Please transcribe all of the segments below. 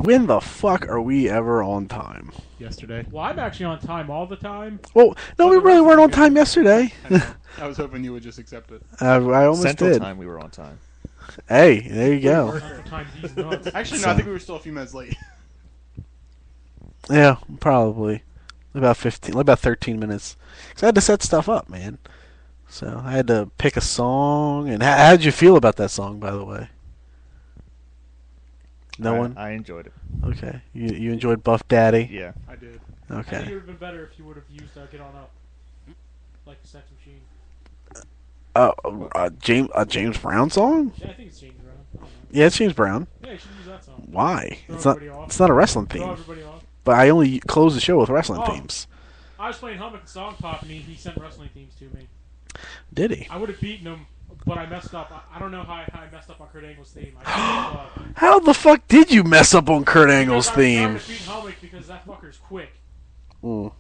When the fuck are we ever on time? Yesterday. Well, I'm actually on time all the time. Well, no, we really weren't on time yesterday. I was hoping you would just accept it. I almost Central did. Time, we were on time. Hey, there you go. Central Time, he's nuts. Actually, no, I think we were still a few minutes late. Yeah, probably. About 13 minutes. Because I had to set stuff up, man. So I had to pick a song. And how did you feel about that song, by the way? No one? I enjoyed it. Okay. You enjoyed Buff Daddy? Yeah. I did. I think it Okay. would have been better if you would have used Get On Up. Like a sex machine. James Brown song? Yeah, I think it's James Brown. I don't know. Yeah, it's James Brown. Yeah, you should use that song. Why? Throw It's not. everybody off. It's not a wrestling Throw theme. everybody off. But I only close the show with wrestling Oh. themes. I was playing Hummock and Song Pop, and he sent wrestling themes to me. Did he? I would have beaten him, but I messed up. I don't know how I messed up on Kurt Angle's theme. I How the fuck did you mess up on Kurt Angle's I theme? was trying to beat Hummock because that fucker's quick. Mm.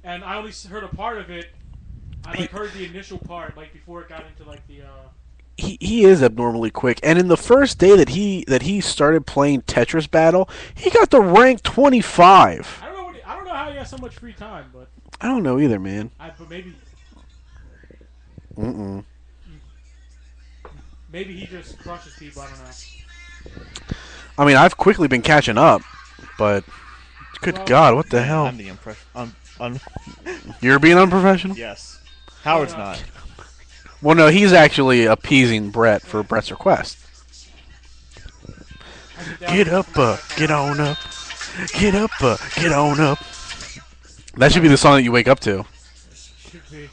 And I only heard a part of it. I heard the initial part, before it got into the. He is abnormally quick, and in the first day that he started playing Tetris Battle, he got to rank 25. I don't know how he has so much free time, but. I don't know either, man. But maybe. Mm-mm. Maybe he just crushes people. I don't know. I mean, I've quickly been catching up, but good God, what the hell? I'm the impression. You're being unprofessional? Yes. Howard's not. Well, no, he's actually appeasing Brett for Brett's request. Get up, get on up. Get up, get on up. That should be the song that you wake up to. Should be.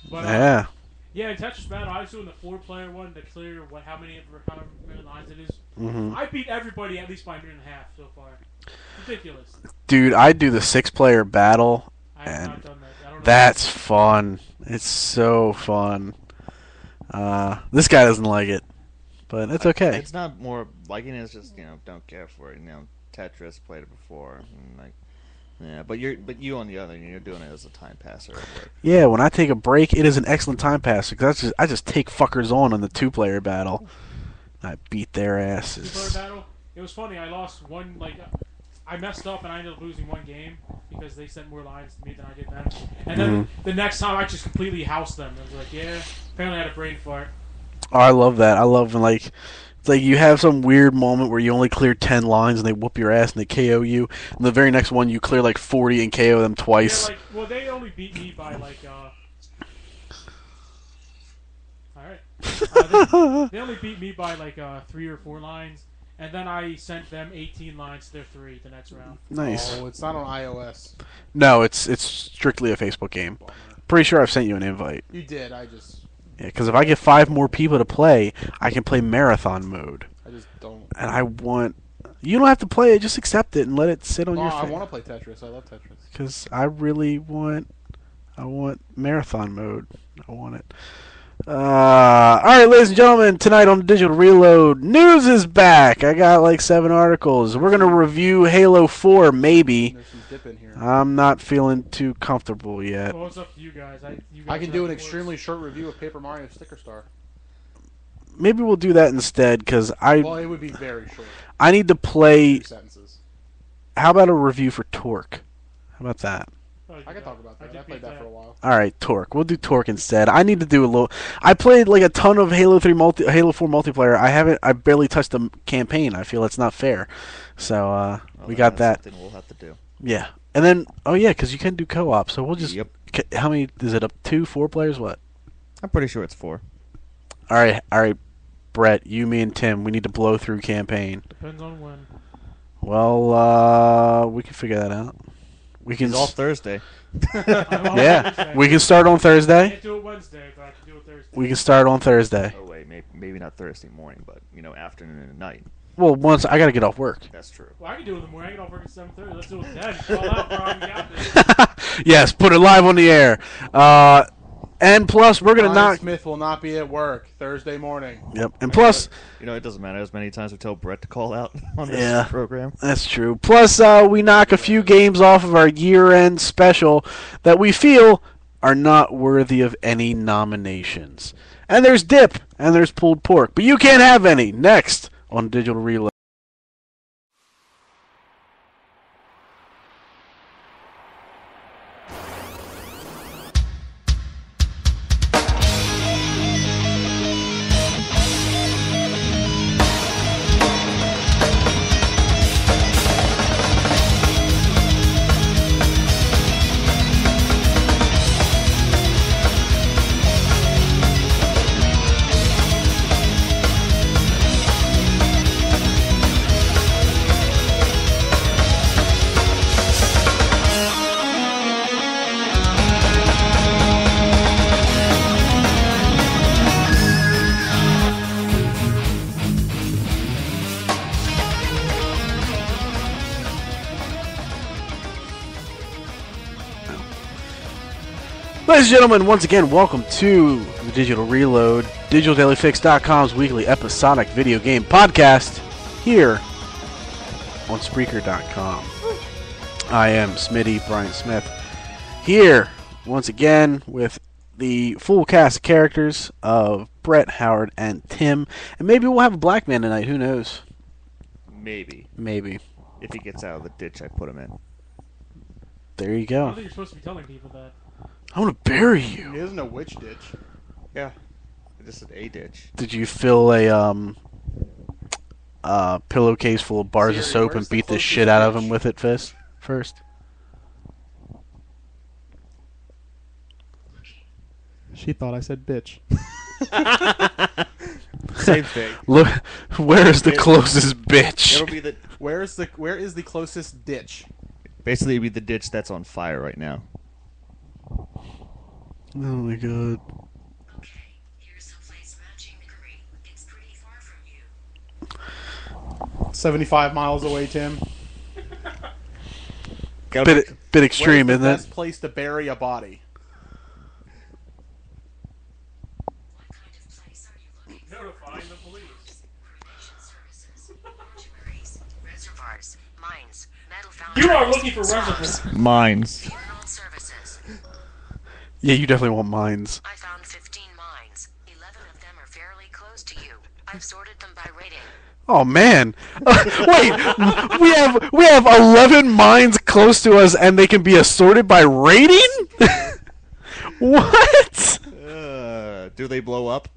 But, Yeah. Yeah, in Tetris Battle, I was doing the 4-player one to clear how many lines it is. Mm-hmm. I beat everybody at least by a minute and a half so far. Ridiculous. Dude, I do the 6-player battle, I have and not done that. I don't know. that's fun. It's so fun. This guy doesn't like it, but it's okay. It's not more liking it. It's just don't care for it. Tetris played it before, and yeah. But you on the other, you're doing it as a time passer at work. Yeah, when I take a break, it is an excellent time passer because I just take fuckers on the 2-player battle. I beat their asses. 2-player battle. It was funny. I lost one. I messed up and I ended up losing one game because they sent more lines to me than I did them. And then the next time I just completely housed them. I was like, yeah, apparently I had a brain fart. Oh, I love that. I love when it's like you have some weird moment where you only clear 10 lines and they whoop your ass and they KO you. And the very next one you clear 40 and KO them twice. Yeah, well, they only beat me by Alright. They only beat me by 3 or 4 lines. And then I sent them 18 lines to their 3 the next round. Nice. Oh, it's not on iOS. No, it's strictly a Facebook game. Pretty sure I've sent you an invite. You did. I just Because if I get 5 more people to play, I can play marathon mode. I just don't. And I want... You don't have to play it. Just accept it and let it sit on No, your I phone. want to play Tetris. I love Tetris. Because I really want... I want marathon mode. I want it. Alright, ladies and gentlemen, tonight on Digital Reload, news is back. I got 7 articles. We're going to review Halo 4, maybe. There's some dip in here. I'm not feeling too comfortable yet. Well, it's up to you guys. I can do an extremely short review of Paper Mario Sticker Star. Maybe we'll do that instead, because Well, it would be very short. I need to play... 2 sentences. How about a review for Torque? How about that? I can talk about that. I played that for a while. All right, Torque. We'll do Torque instead. I need to do a little... I played a ton of Halo 4 multiplayer. I barely touched the campaign. I feel it's not fair. So, we got that. Something we'll have to do. Yeah. And then, because you can do co-op, so we'll just... Yep. How many... Is it up 2, 4 players? What? I'm pretty sure it's 4. All right, Brett, you, me, and Tim, we need to blow through campaign. Depends on when. Well, we can figure that out. We can... It's all Thursday. Yeah, we can start on I Thursday. can't do it Wednesday, but I can do it Thursday. We can start on Thursday. Oh wait, maybe not Thursday morning, but afternoon and night. Well, once I gotta get off work. That's true. Well, I can do it in the morning. I get off work at 7:30. Let's do it then. Call out, bro. We got this. Yes, put it live on the air. And plus, we're gonna Ryan knock. Smith will not be at work Thursday morning. Yep. And plus, It doesn't matter as many times we tell Brett to call out on this program. that's true. Plus, we knock a few games off of our year-end special that we feel are not worthy of any nominations. And there's dip, and there's pulled pork, but you can't have any. Next on Digital Reload. Ladies and gentlemen, once again, welcome to the Digital Reload, DigitalDailyFix.com's weekly episodic video game podcast here on Spreaker.com. I am Smitty, Brian Smith, here once again with the full cast of characters of Brett, Howard, and Tim. And maybe we'll have a black man tonight, who knows? Maybe. If he gets out of the ditch I put him in. There you I go. don't think you're supposed to be telling people that. I'm going to bury you. It isn't a witch ditch. Yeah. I just said a ditch. Did you fill a pillowcase full of bars of Siri, soap where's and the beat the closest shit out of ditch? him with it first? She thought I said bitch. Same thing. Look, where is the closest bitch? It'll be the Where is the closest ditch? basically it'll be the ditch that's on fire right now. Oh my god. Okay, here's someplace matching the green. It's pretty far from you. 75 miles away, Tim. Bit extreme, Where's isn't the it? best place to bury a body? What kind of place are you looking for? Notifying the police. Cremation services, mortuaries, reservoirs, mines, metal You are foundries, looking for reservoirs. Mines. funeral services. Yeah, you definitely want mines. I found 15 mines. 11 of them are fairly close to you. I've sorted them by rating. Oh man! Wait, we have 11 mines close to us, and they can be assorted by rating. What? Do they blow up?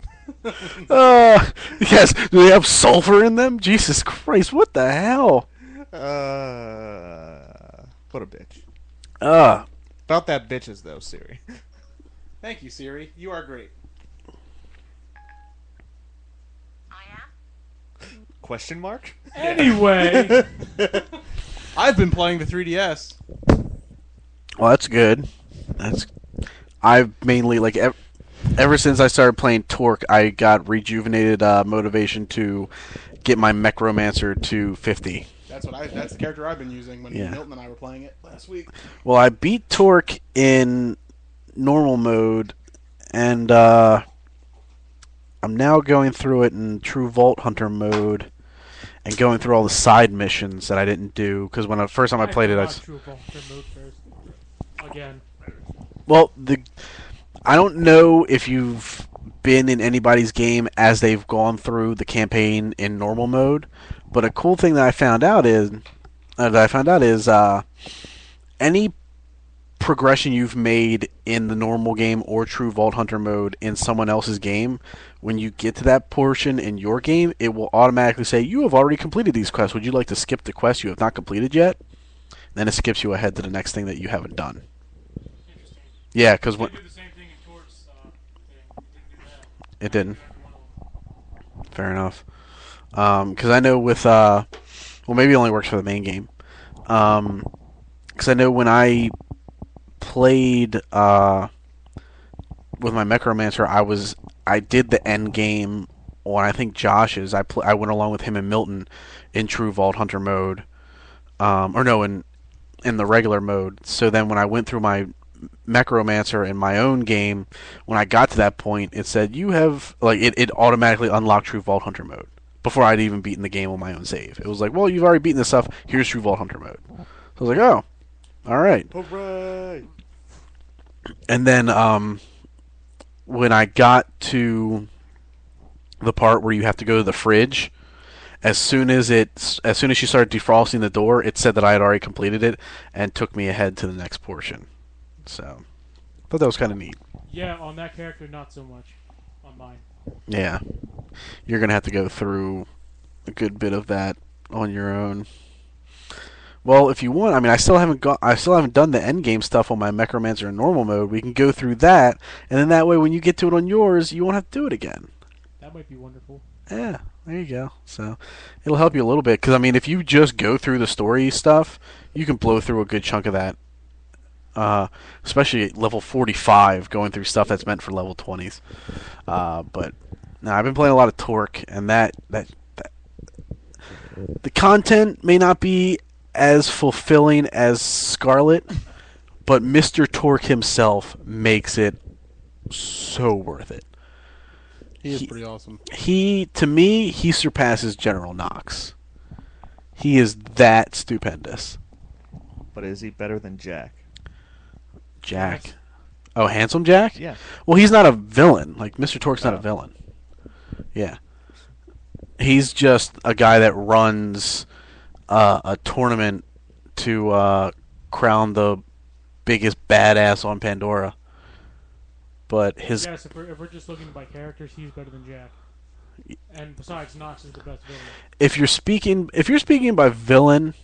Yes. Do they have sulfur in them? Jesus Christ! What the hell? What a bitch. About that bitches though, Siri. Thank you, Siri. You are great. I am? Question mark? Anyway, I've been playing the 3DS. Well, that's good. I've mainly ever since I started playing Torque, I got rejuvenated motivation to get my Mechromancer to 50. That's the character I've been using when Yeah. Milton and I were playing it last week. Well, I beat Torque in normal mode, and I'm now going through it in True Vault Hunter mode, and going through all the side missions that I didn't do because when the first time I played it, True Vulture mode first. Again. I don't know if you've been in anybody's game as they've gone through the campaign in normal mode, but a cool thing that I found out is any progression you've made in the normal game or True Vault Hunter mode in someone else's game, when you get to that portion in your game, it will automatically say, you have already completed these quests. Would you like to skip the quest you have not completed yet? Then it skips you ahead to the next thing that you haven't done. Interesting. Yeah, because They when do the same thing in Torque's thing. It didn't do that. it didn't. Every one of them. Fair enough. Because I know with well, maybe it only works for the main game. Because I know when I played with my Mechromancer, I did the end game on I think Josh's. I went along with him and Milton in True Vault Hunter mode, in the regular mode. So then when I went through my Mechromancer in my own game, when I got to that point, it said you have it automatically unlocked True Vault Hunter mode before I'd even beaten the game on my own save. It was like, well, you've already beaten this stuff. Here's True Vault Hunter mode. So I was like, oh, all right. Alright. And then when I got to the part where you have to go to the fridge, as soon as she started defrosting the door, it said that I had already completed it and took me ahead to the next portion. So, I thought that was kind of neat. Yeah, on that character, not so much. On mine. Yeah, you're gonna have to go through a good bit of that on your own. Well, if you want, I mean, I still haven't done the end game stuff on my Mechromancer in normal mode. We can go through that, and then that way, when you get to it on yours, you won't have to do it again. That might be wonderful. Yeah, there you go. So it'll help you a little bit because I mean, if you just go through the story stuff, you can blow through a good chunk of that. Especially at level 45, going through stuff that's meant for level 20s. But no, I've been playing a lot of Torque, and that the content may not be as fulfilling as Scarlet, but Mr. Torque himself makes it so worth it. He is pretty awesome. To me, he surpasses General Knox. He is that stupendous. But is he better than Jack? Jack. Yes. Oh, Handsome Jack? Yeah. Well, he's not a villain. Like, Mr. Torque's not a Oh. villain. Yeah. He's just a guy that runs a tournament to crown the biggest badass on Pandora. But his Yes, if we're just looking by characters, he's better than Jack. And besides, Nox is the best villain. if you're speaking by villain,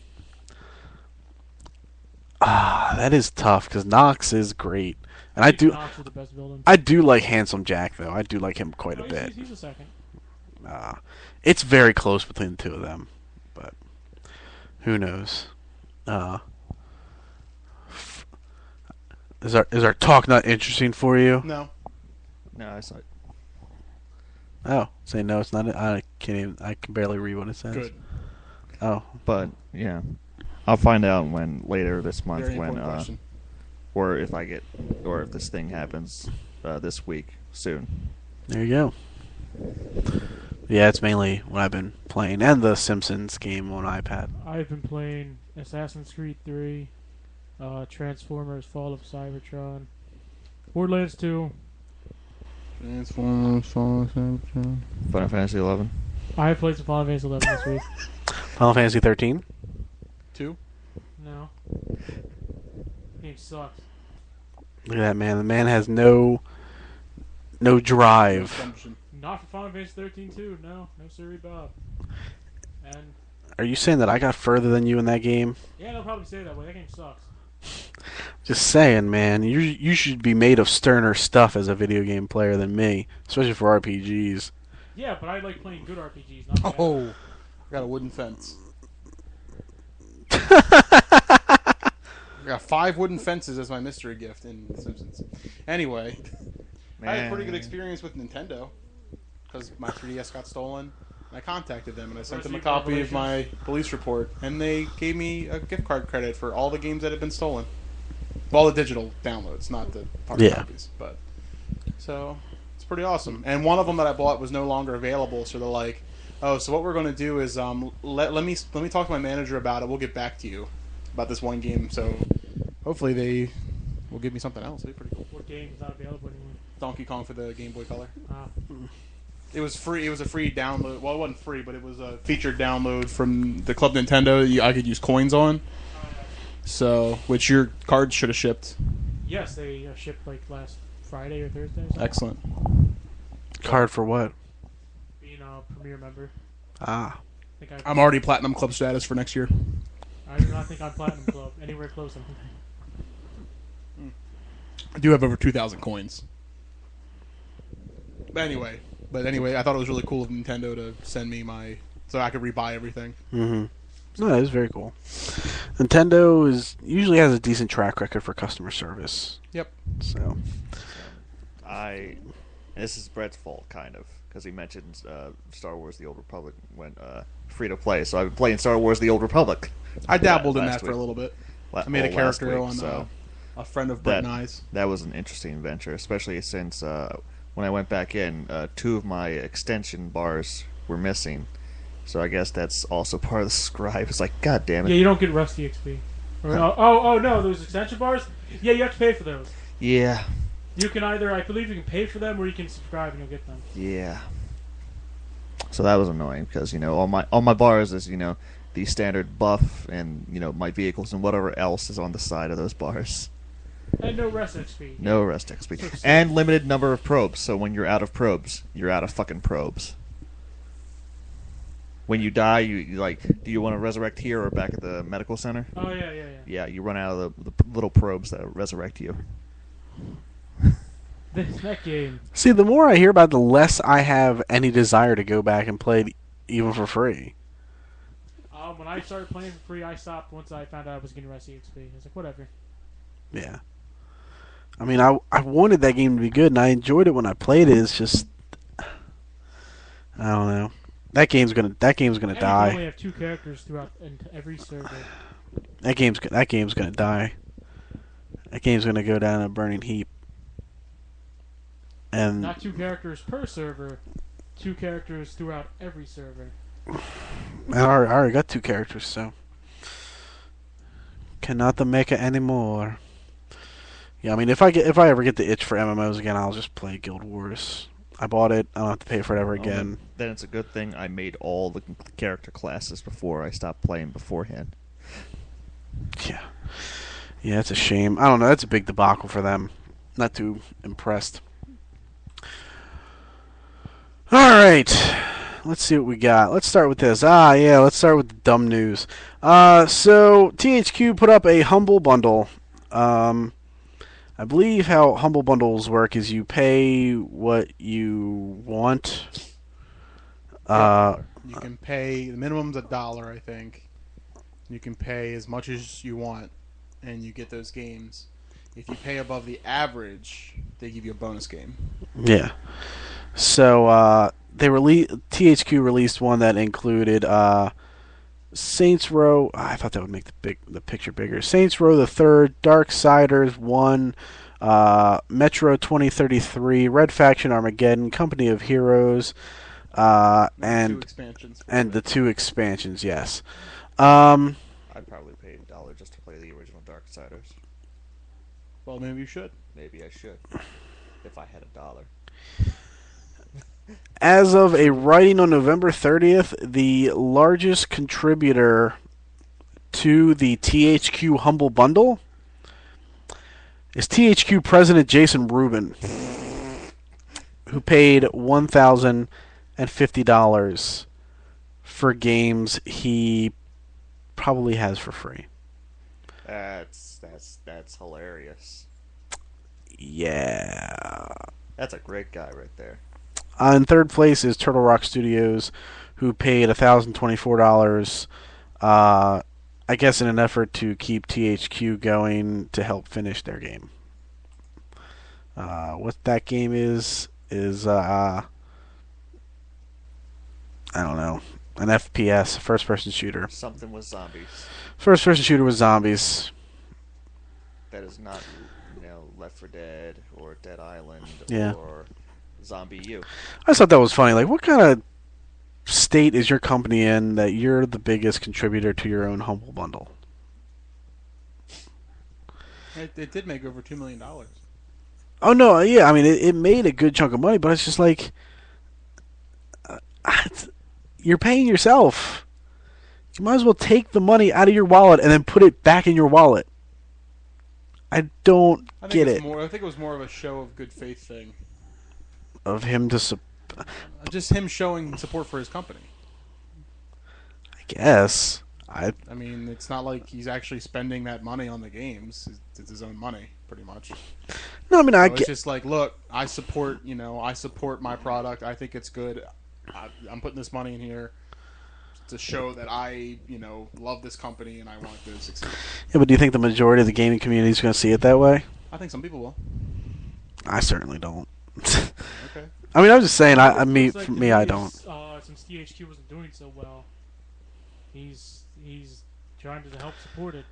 that is tough because Nox is great, and I do Nox is the best villain. like Handsome Jack though. I do like him quite a No, bit. He's a second. It's very close between the two of them, but who knows? Is our talk not interesting for you? No. No, I saw it. Oh, say no, it's not. I can't even. I can barely read what it says. Good. Oh, But yeah, I'll find out when later this month Very when important question. or if this thing happens this week soon. there you go. Yeah, it's mainly what I've been playing, and the Simpsons game on iPad. I've been playing Assassin's Creed 3, Transformers: Fall of Cybertron, Borderlands 2. Transformers, Final Fantasy 11. I have played some Final Fantasy 11 this week. Final Fantasy 13. 2. No. Game sucks. Look at that man. The man has no drive. Assumption. Not for Final Fantasy 13 too. No sirree Bob. And Are you saying that I got further than you in that game? yeah, they'll probably say that way. That game sucks. Just saying, man. You should be made of sterner stuff as a video game player than me, especially for RPGs. Yeah, but I like playing good RPGs. Not bad. Oh, I got a wooden fence. I got 5 wooden fences as my mystery gift in The Simpsons. Anyway, I had a pretty good experience with Nintendo because my 3DS got stolen. I contacted them and I sent them a Received copy of revelations. my police report, and they gave me a gift card credit for all the games that had been stolen. All the digital downloads, not the hard Yeah. copies. But so it's pretty awesome. And one of them that I bought was no longer available, so they're like, "Oh, so what we're going to do is let me talk to my manager about it. We'll get back to you about this one game." So hopefully they will give me something else. It'd be pretty cool. What game is not available anymore? Donkey Kong for the Game Boy Color. Ah, It was free. It was a free download. Well, it wasn't free, but it was a featured download from the Club Nintendo. I could use coins on. So, which your cards should have shipped. yes, they shipped like last Friday or Thursday. Or something. Excellent. Card for what? Being a premier member. Ah. I think I'm already Platinum Club status for next year. I do not think I'm Platinum Club anywhere close. I don't think. I do have over 2,000 coins. But anyway, I thought it was really cool of Nintendo to send me so I could rebuy everything. Mm-hmm. No, that is very cool. Nintendo usually has a decent track record for customer service. Yep. So And this is Brett's fault, kind of, because he mentioned Star Wars: The Old Republic went free to play. So I've been playing Star Wars: The Old Republic. I dabbled in last that for a week. little bit. La- I made a well, last character week, on so a friend of Brett that, and I's. that was an interesting venture, especially since when I went back in, 2 of my extension bars were missing. So I guess that's also part of the scribe. It's like, God damn it. Yeah, you don't get Rusty XP. Or, oh no, those extension bars. Yeah, you have to pay for those. Yeah. You can either, I believe, you can pay for them or you can subscribe and you'll get them. Yeah. So that was annoying because all my bars is the standard buff and my vehicles and whatever else is on the side of those bars. And no rest XP. No rest XP and limited number of probes. So when you're out of probes, you're out of fucking probes. When you die, you do you want to resurrect here or back at the medical center? Oh yeah. Yeah, you run out of the little probes that resurrect you. That game. see, the more I hear about it, the less I have any desire to go back and play it even for free. When I started playing for free, I stopped once I found out I was getting Rusty XP. I was like, whatever. Yeah. I mean, I wanted that game to be good, and I enjoyed it when I played it. It's just, I don't know. That game's gonna And you can die. only have 2 characters throughout every server. That game's gonna die. That game's gonna go down in a burning heap. And Not 2 characters per server, 2 characters throughout every server. I already got 2 characters, so cannot the mecha anymore. Yeah, I mean, if I ever get the itch for MMOs again, I'll just play Guild Wars. I bought it. I don't have to pay for it ever again. Then it's a good thing I made all the character classes before I stopped playing beforehand. Yeah. Yeah, it's a shame. I don't know. That's a big debacle for them. Not too impressed. All right. Let's see what we got. Let's start with this. Let's start with the dumb news. So THQ put up a Humble Bundle. I believe how Humble Bundles work is you pay what you want. You can pay, the minimum's $1, I think. You can pay as much as you want, and you get those games. If you pay above the average, they give you a bonus game. Yeah. So THQ released one that included Saints Row. I thought that would make the picture bigger. Saints Row the Third, Darksiders 1, Metro 2033, Red Faction Armageddon, Company of Heroes, and 2 expansions. And the 2 expansions. Yes. I'd probably pay $1 just to play the original Darksiders. Well, maybe you should. Maybe I should, if I had $1. As of a writing on November 30th, the largest contributor to the THQ Humble Bundle is THQ President Jason Rubin, who paid $1,050 for games he probably has for free. That's hilarious. Yeah. That's a great guy right there. In third place is Turtle Rock Studios, who paid $1,024. I guess in an effort to keep THQ going to help finish their game. What that game is I don't know, an FPS, first-person shooter. Something with zombies. First-person shooter with zombies. That is not, Left 4 Dead or Dead Island Yeah. or Zombie U. I just thought that was funny. Like, what kind of state is your company in that you're the biggest contributor to your own Humble Bundle? It did make over $2 million. Oh, no, yeah, I mean, it made a good chunk of money, but it's just like, you're paying yourself. You might as well take the money out of your wallet and then put it back in your wallet. I don't get it. I think it was more of a show of good faith thing. Of him to just him showing support for his company. I guess. I mean, it's not like he's actually spending that money on the games. It's his own money, pretty much. No, I mean, It's just like, look, I support my product. I think it's good. I'm putting this money in here to show that I, love this company and I want it to succeed. Yeah, but do you think the majority of the gaming community is going to see it that way? I think some people will. I certainly don't. Okay. I mean, I'm just saying. I don't. Since THQ wasn't doing so well, he's trying to help support it.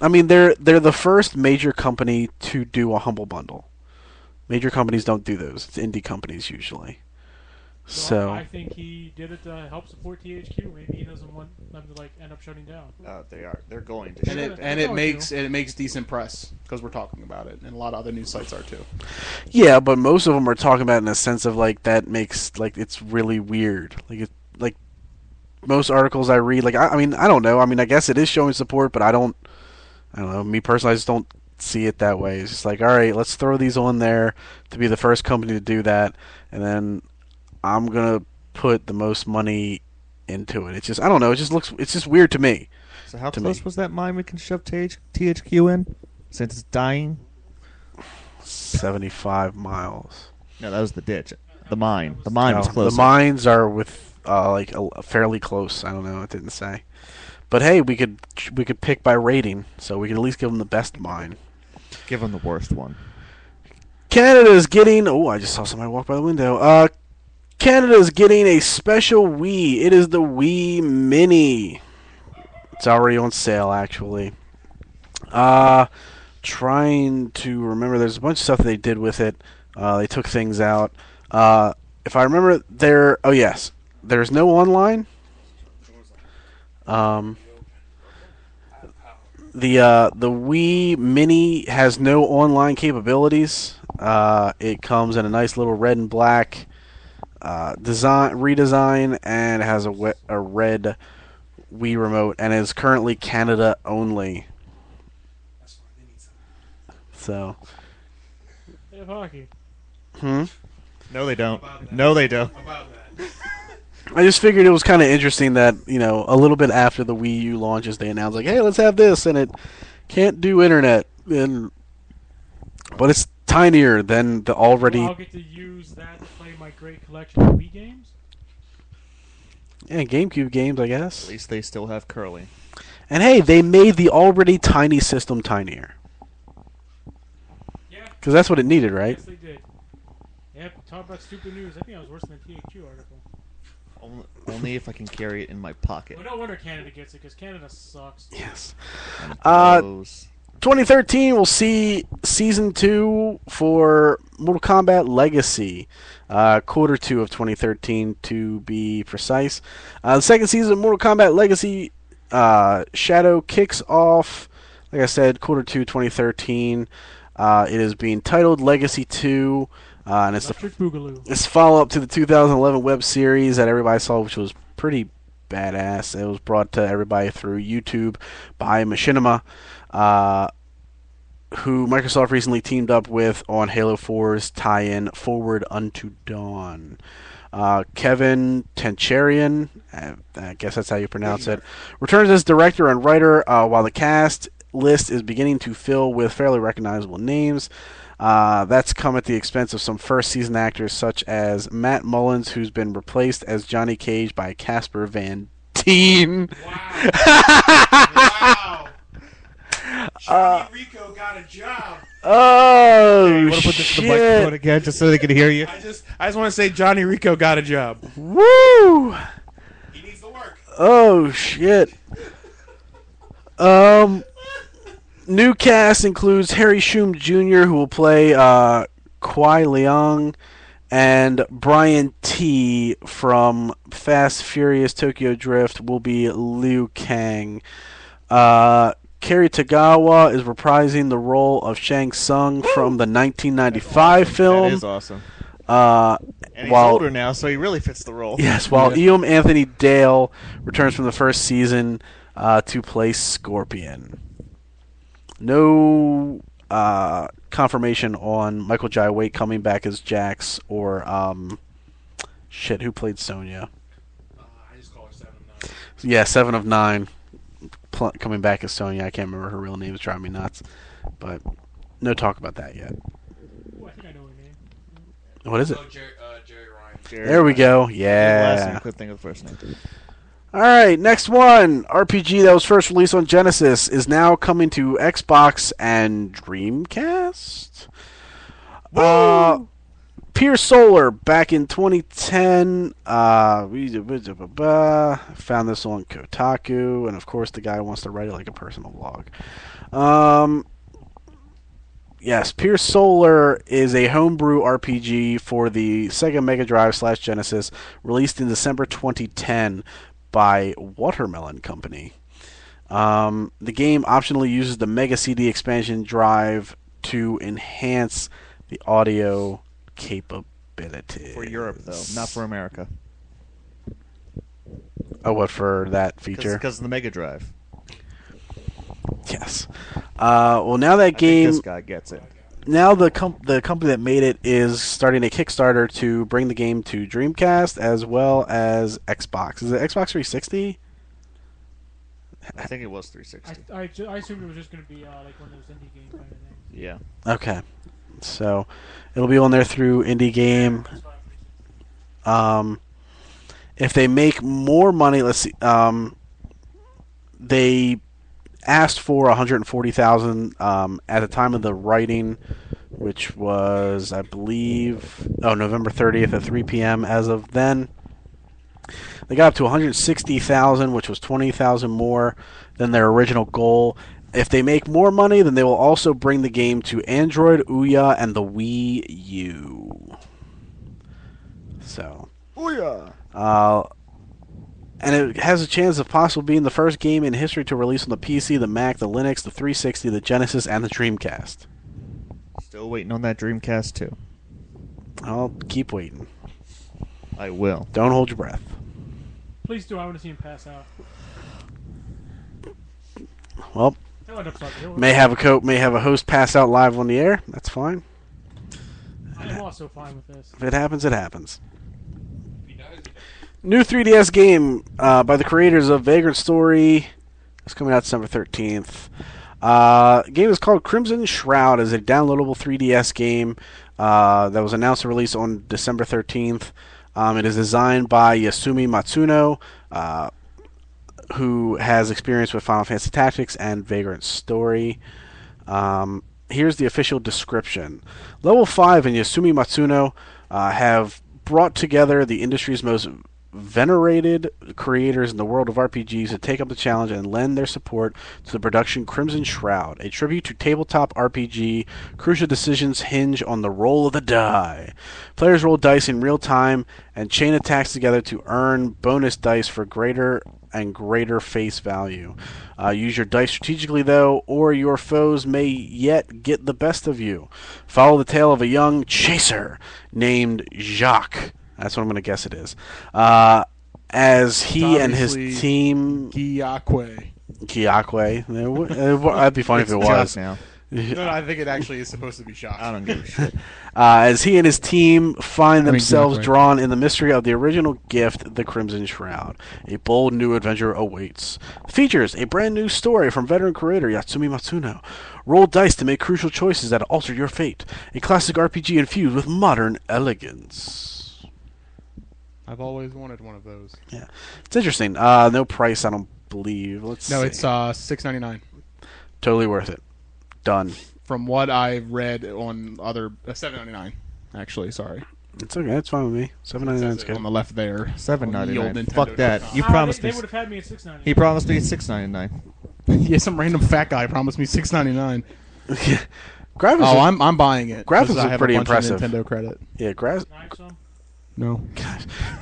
I mean, they're the first major company to do a Humble Bundle. Major companies don't do those. It's indie companies usually. So I think he did it to help support THQ. Maybe he doesn't want them to end up shutting down. They are. They're going to. It makes decent press because we're talking about it, and a lot of other news sites are too. Yeah, but most of them are talking about it in a sense of that makes it's really weird. Like most articles I read, I mean, I don't know. I mean, I guess it is showing support, but I don't know. Me personally, I just don't see it that way. It's just all right, let's throw these on there to be the first company to do that, and then I'm gonna put the most money into it. It's just, I don't know. It's just weird to me. So how close was that mine we can shove THQ in? Since it's dying? 75 miles. No, that was the ditch. The mine. The mine was close. The mines are with fairly close. I don't know. It didn't say. But hey, we could pick by rating, so we could at least give them the best mine. Give them the worst one. Canada's getting. Oh, I just saw somebody walk by the window. Canada's getting a special Wii. It is the Wii Mini. It's already on sale, actually. trying to remember. There's a bunch of stuff they did with it. They took things out. If I remember, oh yes, there's no online. The Wii Mini has no online capabilities. It comes in a nice little red and black redesign, and it has a red Wii remote, and is currently Canada only. So. They have hockey. No, they don't. No, they don't. I just figured it was kind of interesting that, a little bit after the Wii U launches, they announced, like, hey, let's have this, and it can't do internet. But it's tinier than the already... Well, I'll get to use that to play my great collection of Wii games? Yeah, GameCube games, I guess. At least they still have curling. And hey, they made the already tiny system tinier. Yeah. Because that's what it needed, right? Yes, they did. Yep, talk about stupid news. I think I was worse than the THQ article. Only if I can carry it in my pocket. Well, no wonder Canada gets it, because Canada sucks. Yes. And blows. 2013 will see Season 2 for Mortal Kombat Legacy. Quarter 2 of 2013, to be precise. The second season of Mortal Kombat Legacy Shadow kicks off, like I said, quarter 2 2013. It is being titled Legacy 2. And it's it's follow-up to the 2011 web series that everybody saw, which was pretty badass. It was brought to everybody through YouTube by Machinima, who Microsoft recently teamed up with on Halo 4's tie-in Forward Unto Dawn. Kevin Tencherian, I guess that's how you pronounce it, returns as director and writer, while the cast list is beginning to fill with fairly recognizable names. That's come at the expense of some first-season actors such as Matt Mullins, who's been replaced as Johnny Cage by Casper Van Dien. Wow. Johnny Rico got a job. Oh, You want to put this in the microphone again just so they can hear you? I just want to say Johnny Rico got a job. Woo! He needs to work. Oh, shit. New cast includes Harry Shum Jr., who will play Kwai Leung, and Brian T. from Fast Furious Tokyo Drift will be Liu Kang. Kerry Tagawa is reprising the role of Shang Tsung from the 1995 film. That is awesome. And he's While- older now, so he really fits the role. Yes, while Eom Anthony Dale returns from the first season to play Scorpion. No confirmation on Michael Jai White coming back as Jax or who played Sonya? I just call her 7 of 9. Yeah, 7 of 9 coming back as Sonya. I can't remember her real name. It's driving me nuts, but no talk about that yet. Ooh, I think I know her name. What is it? Oh, Jerry Ryan. There we go. Last name, Yeah. couldn't think of the first name. All right, next one. RPG that was first released on Genesis is now coming to Xbox and Dreamcast. Pier Solar back in 2010. Found this on Kotaku, and of course the guy wants to write it like a personal blog. Yes, Pier Solar is a homebrew RPG for the Sega Mega Drive / Genesis, released in December 2010 by Watermelon Company. The game optionally uses the Mega CD expansion drive to enhance the audio capability. For Europe, though, not for America. Oh, what, for that feature? Because of the Mega Drive. Yes. Well, now that I game... think this guy gets it. Now the company that made it is starting a Kickstarter to bring the game to Dreamcast as well as Xbox. Is it Xbox 360? I think it was 360. I assumed it was just going to be like one of those indie game kind of things. Yeah. Okay. So it'll be on there through Indie Game. If they make more money, let's see. They asked for $140,000 at the time of the writing, which was, I believe, November 30th at 3 p.m. As of then, they got up to $160,000, which was $20,000 more than their original goal. If they make more money, then they will also bring the game to Android, Ouya, and the Wii U. So, Ouya! and it has a chance of possibly being the first game in history to release on the PC, the Mac, the Linux, the 360, the Genesis, and the Dreamcast. Still waiting on that Dreamcast too. I'll keep waiting. I will. Don't hold your breath. Please do. I want to see him pass out. Well, He'll end up sucking. may have a host pass out live on the air. That's fine. I'm also fine with this. If it happens, it happens. New 3DS game by the creators of Vagrant Story. It's coming out December 13th. The game is called Crimson Shroud. It's a downloadable 3DS game that was announced and released on December 13th. It is designed by Yasumi Matsuno, who has experience with Final Fantasy Tactics and Vagrant Story. Here's the official description. Level 5 and Yasumi Matsuno have brought together the industry's most venerated creators in the world of RPGs to take up the challenge and lend their support to the production Crimson Shroud, a tribute to tabletop RPG. Crucial decisions hinge on the roll of the die. Players roll dice in real time and chain attacks together to earn bonus dice for greater and greater face value. Use your dice strategically, though, or your foes may yet get the best of you. Follow the tale of a young chaser named Jacques. That's what I'm going to guess it is. As he and his team... Gyakwe. That'd be funny if it was. Now. No, I think it actually is supposed to be Shock. I don't give a shit. As he and his team find themselves Gyakwe. drawn in the mystery of the original gift, the Crimson Shroud. A bold new adventure awaits. Features a brand new story from veteran creator Yatsumi Matsuno. Roll dice to make crucial choices that alter your fate. A classic RPG infused with modern elegance. I've always wanted one of those. Yeah, it's interesting. No price, I don't believe. Let's No, see. it's $6.99. Totally worth it. Done. From what I've read on other $7.99. Actually, sorry. It's okay. It's fine with me. $7.99 is It good. on the left there. $7.99. Fuck that. Nintendo.com. You promised they me. would have had me at $6.99. He promised me $6.99. Yeah, some random fat guy promised me $6.99. Graphics. Oh, are- I'm buying it. Graphics because I are have pretty a bunch of impressive. Nintendo credit. yeah, Knife some? No.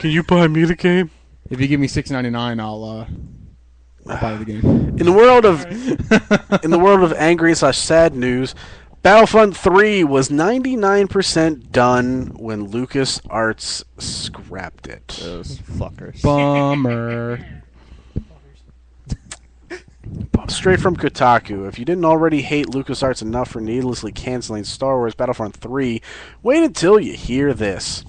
Can you buy me the game? If you give me $6.99, I'll buy the game. In the world of angry/sad news, Battlefront 3 was 99% done when LucasArts scrapped it. Those fuckers. Bummer. Straight from Kotaku, if you didn't already hate LucasArts enough for needlessly canceling Star Wars Battlefront 3, wait until you hear this.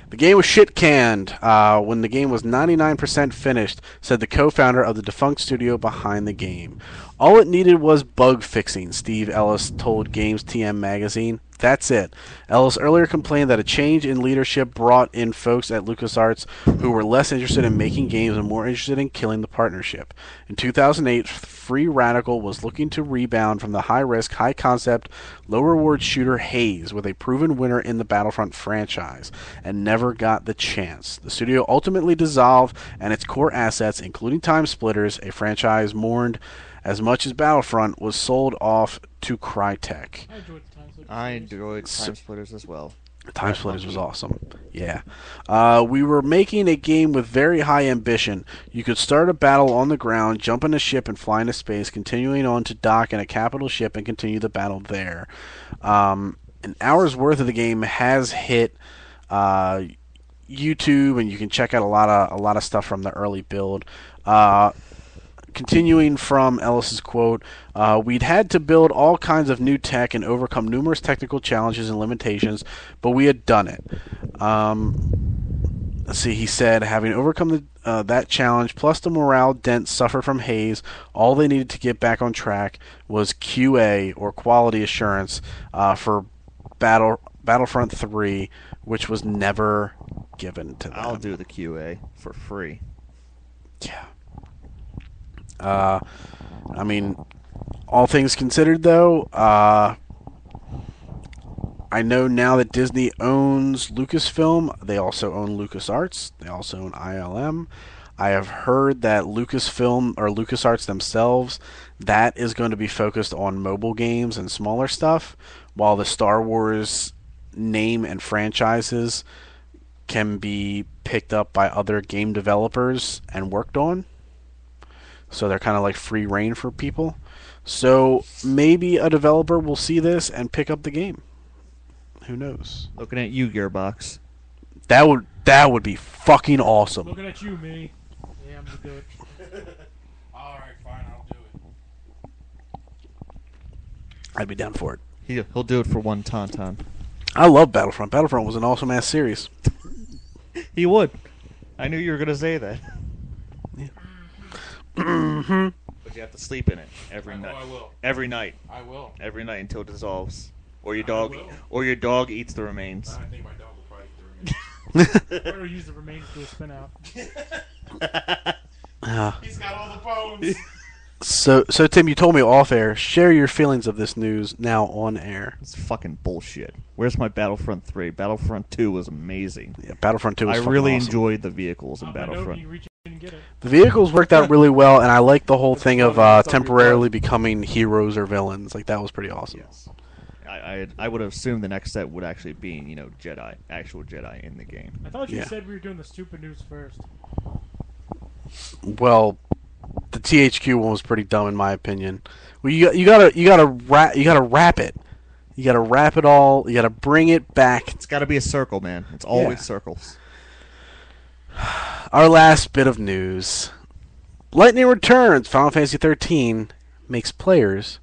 The game was shit canned when the game was 99% finished, said the co-founder of the defunct studio behind the game. All it needed was bug fixing, Steve Ellis told Games TM magazine. That's it. Ellis earlier complained that a change in leadership brought in folks at LucasArts who were less interested in making games and more interested in killing the partnership. In 2008, Free Radical was looking to rebound from the high-risk, high-concept, low-reward shooter Haze with a proven winner in the Battlefront franchise, and never got the chance. The studio ultimately dissolved, and its core assets, including Time Splitters, a franchise mourned as much as Battlefront, was sold off to Crytek. I enjoyed the time. I enjoyed Time Splitters as well. Time Splitters was awesome. Yeah. We were making a game with very high ambition. You could start a battle on the ground, jump in a ship, and fly into space, continuing on to dock in a capital ship and continue the battle there. An hour's worth of the game has hit YouTube, and you can check out a lot of stuff from the early build. Continuing from Ellis's quote, we'd had to build all kinds of new tech and overcome numerous technical challenges and limitations, but we had done it. Let's see, he said, having overcome that challenge, plus the morale dent suffered from Haze, all they needed to get back on track was QA, or quality assurance, for Battlefront 3, which was never given to them. I'll do the QA for free. Yeah. I mean, all things considered, though, I know now that Disney owns Lucasfilm. They also own LucasArts. They also own ILM. I have heard that Lucasfilm or LucasArts themselves, that is going to be focused on mobile games and smaller stuff, while the Star Wars name and franchises can be picked up by other game developers and worked on. So they're kind of like free reign for people. So maybe a developer will see this and pick up the game. Who knows? Looking at you, Gearbox. That would be fucking awesome. Looking at you, me. Yeah, I'm gonna do it. Alright, fine, I'll do it. I'd be down for it. He'll do it for one tauntaun. I love Battlefront. Battlefront was an awesome ass series. He would. I knew you were gonna say that. Mm-hmm. But you have to sleep in it every night. I will. Every night. I will. Every night until it dissolves, or your I dog, will. or your dog eats the remains. I think my dog will probably eat the remains. Or use the remains to do a spin out. He's got all the bones. So Tim, you told me off air. Share your feelings of this news now on air. It's fucking bullshit. Where's my Battlefront 3? Battlefront 2 was amazing. Yeah, Battlefront 2 was I fucking really awesome. enjoyed the vehicles in Off my note, Battlefront. you reach in and get it. The vehicles worked out really well, and I like the whole thing of funny. It's temporarily becoming heroes or villains. Like, that was pretty awesome. Yes. I would have assumed the next step would actually be, Jedi, actual Jedi in the game. I thought you Yeah. said we were doing the stupid news first. Well, the THQ one was pretty dumb in my opinion. Well, you gotta wrap it. You gotta wrap it all. You gotta bring it back. It's got to be a circle, man. It's always circles. Our last bit of news: Lightning Returns. Final Fantasy 13 makes players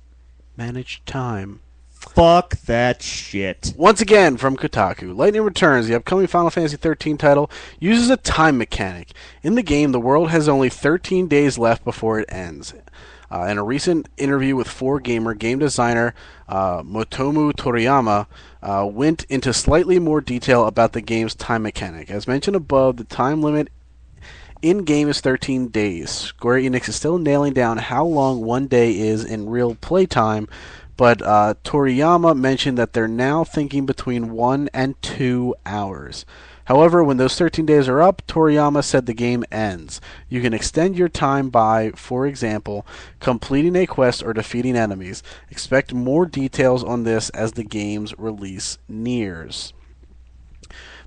manage time. Fuck that shit. Once again, from Kotaku, Lightning Returns, the upcoming Final Fantasy 13 title, uses a time mechanic. In the game, the world has only 13 days left before it ends. In a recent interview with 4Gamer, game designer Motomu Toriyama went into slightly more detail about the game's time mechanic. As mentioned above, the time limit in-game is 13 days. Square Enix is still nailing down how long one day is in real playtime, but Toriyama mentioned that they're now thinking between 1 and 2 hours. However, when those 13 days are up, Toriyama said the game ends. You can extend your time by, for example, completing a quest or defeating enemies. Expect more details on this as the game's release nears.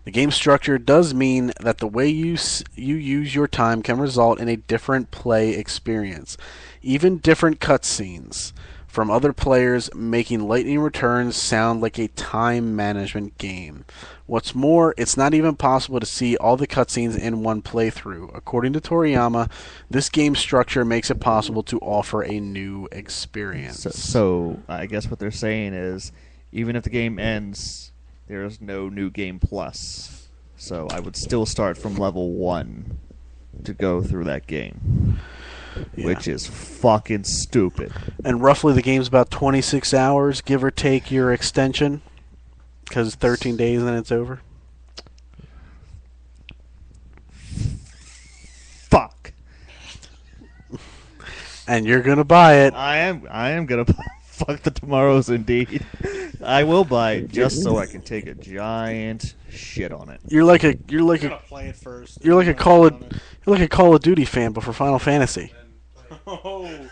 The game structure does mean that the way you use your time can result in a different play experience, even different cutscenes from other players, making Lightning Returns sound like a time management game. What's more, it's not even possible to see all the cutscenes in one playthrough. According to Toriyama, this game structure makes it possible to offer a new experience. So I guess what they're saying is, even if the game ends, there is no new game plus. So I would still start from level 1 to go through that game. Yeah. Which is fucking stupid. And roughly the game's about 26 hours, give or take your extension, because 13 days and then it's over. Fuck. And you're gonna buy it. I am gonna fuck the tomorrows indeed. I will buy it just so I can take a giant shit on it. You're like a Gotta play it first. you're like a Call of Duty fan, but for Final Fantasy. Oh,